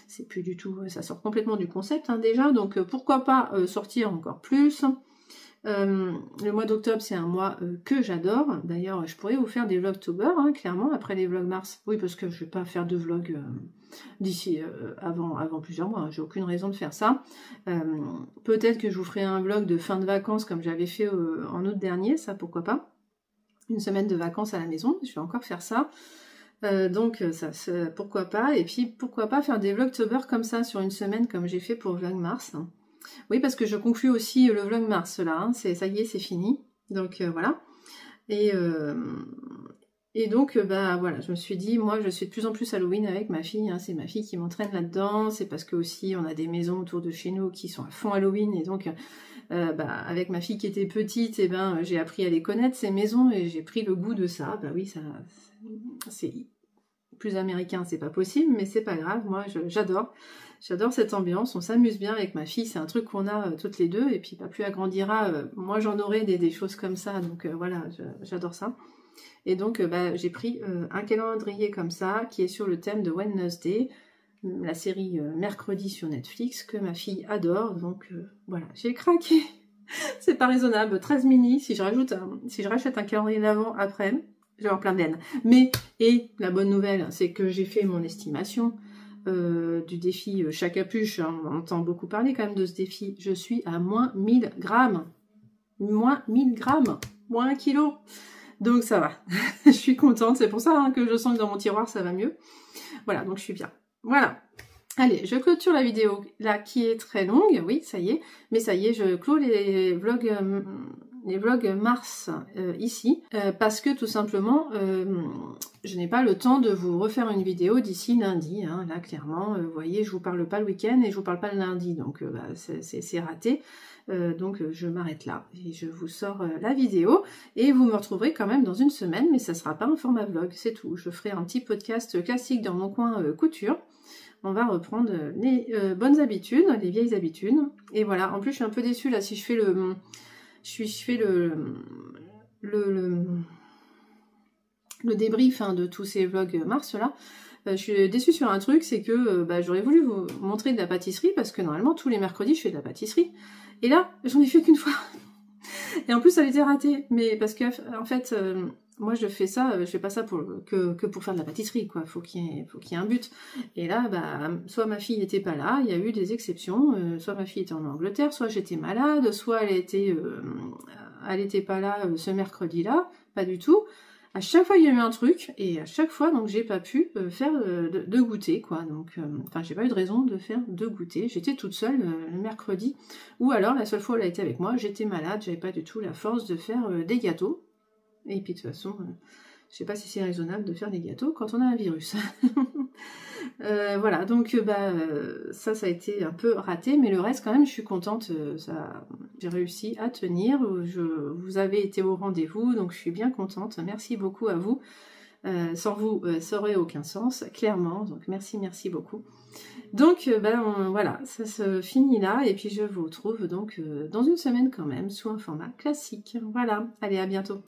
C'est plus du tout, ça sort complètement du concept hein, déjà. Donc pourquoi pas sortir encore plus. Le mois d'octobre, c'est un mois que j'adore. D'ailleurs, je pourrais vous faire des vlogtober, hein, clairement, après les vlogs mars. Oui, parce que je vais pas faire de vlog d'ici avant plusieurs mois. J'ai aucune raison de faire ça. Peut-être que je vous ferai un vlog de fin de vacances comme j'avais fait en août dernier, ça pourquoi pas. Une semaine de vacances à la maison, je vais encore faire ça. Donc ça pourquoi pas. Et puis pourquoi pas faire des vlogtober comme ça sur une semaine comme j'ai fait pour vlog mars. Oui, parce que je conclue aussi le vlog mars là, hein. Ça y est, c'est fini. Donc voilà. Et donc bah voilà, je me suis dit, moi je suis de plus en plus Halloween avec ma fille, hein. C'est ma fille qui m'entraîne là-dedans. C'est parce que aussi on a des maisons autour de chez nous qui sont à fond Halloween, et donc avec ma fille qui était petite, et ben j'ai appris à les connaître ces maisons et j'ai pris le goût de ça. Bah oui, ça c'est plus américain, c'est pas possible, mais c'est pas grave. Moi j'adore cette ambiance, on s'amuse bien avec ma fille, c'est un truc qu'on a toutes les deux, et puis plus elle grandira, moi j'en aurai des choses comme ça, donc voilà, j'adore ça. Et donc j'ai pris un calendrier comme ça qui est sur le thème de Wednesday, la série mercredi sur Netflix que ma fille adore, donc voilà, j'ai craqué. C'est pas raisonnable, 13 mini, si je rachète un calendrier d'avant après, je vais avoir plein d'haine. Mais, et la bonne nouvelle, c'est que j'ai fait mon estimation du défi chaque capuche, hein, on entend beaucoup parler quand même de ce défi, je suis à moins 1000 grammes, moins 1000 grammes, moins 1 kilo. Donc ça va, je suis contente, c'est pour ça hein, que je sens que dans mon tiroir ça va mieux. Voilà, donc je suis bien. Voilà. Allez, je clôture la vidéo là qui est très longue, oui, ça y est. Mais ça y est, je clôt les vlogs mars ici, parce que tout simplement, je n'ai pas le temps de vous refaire une vidéo d'ici lundi. Hein, là, clairement, vous voyez, je vous parle pas le week-end et je vous parle pas le lundi, donc c'est raté. Donc je m'arrête là et je vous sors la vidéo et vous me retrouverez quand même dans une semaine, mais ça sera pas un format vlog, c'est tout. Je ferai un petit podcast classique dans mon coin couture. On va reprendre les bonnes habitudes, les vieilles habitudes. Et voilà, en plus je suis un peu déçue là si je fais le débrief hein, de tous ces vlogs mars là. Je suis déçue sur un truc, c'est que j'aurais voulu vous montrer de la pâtisserie parce que normalement tous les mercredis je fais de la pâtisserie. Et là, j'en ai fait qu'une fois. Et en plus, ça a été raté. Mais parce que, en fait, moi, je fais pas ça que pour faire de la pâtisserie, quoi. Faut qu'il y ait un but. Et là, soit ma fille n'était pas là, il y a eu des exceptions. Soit ma fille était en Angleterre, soit j'étais malade, soit elle était pas là ce mercredi-là. Pas du tout. À chaque fois, il y a eu un truc, et à chaque fois, donc, j'ai pas pu faire de goûter, quoi. Donc, j'ai pas eu de raison de faire de goûter. J'étais toute seule le mercredi, ou alors, la seule fois où elle a été avec moi, j'étais malade, j'avais pas du tout la force de faire des gâteaux. Et puis, de toute façon, je sais pas si c'est raisonnable de faire des gâteaux quand on a un virus. Voilà, donc ça a été un peu raté, mais le reste quand même je suis contente, j'ai réussi à tenir, vous avez été au rendez-vous, donc je suis bien contente, merci beaucoup à vous, sans vous ça aurait aucun sens, clairement, donc merci beaucoup. Donc voilà, ça se finit là, et puis je vous retrouve donc dans une semaine quand même, sous un format classique. Voilà, allez, à bientôt.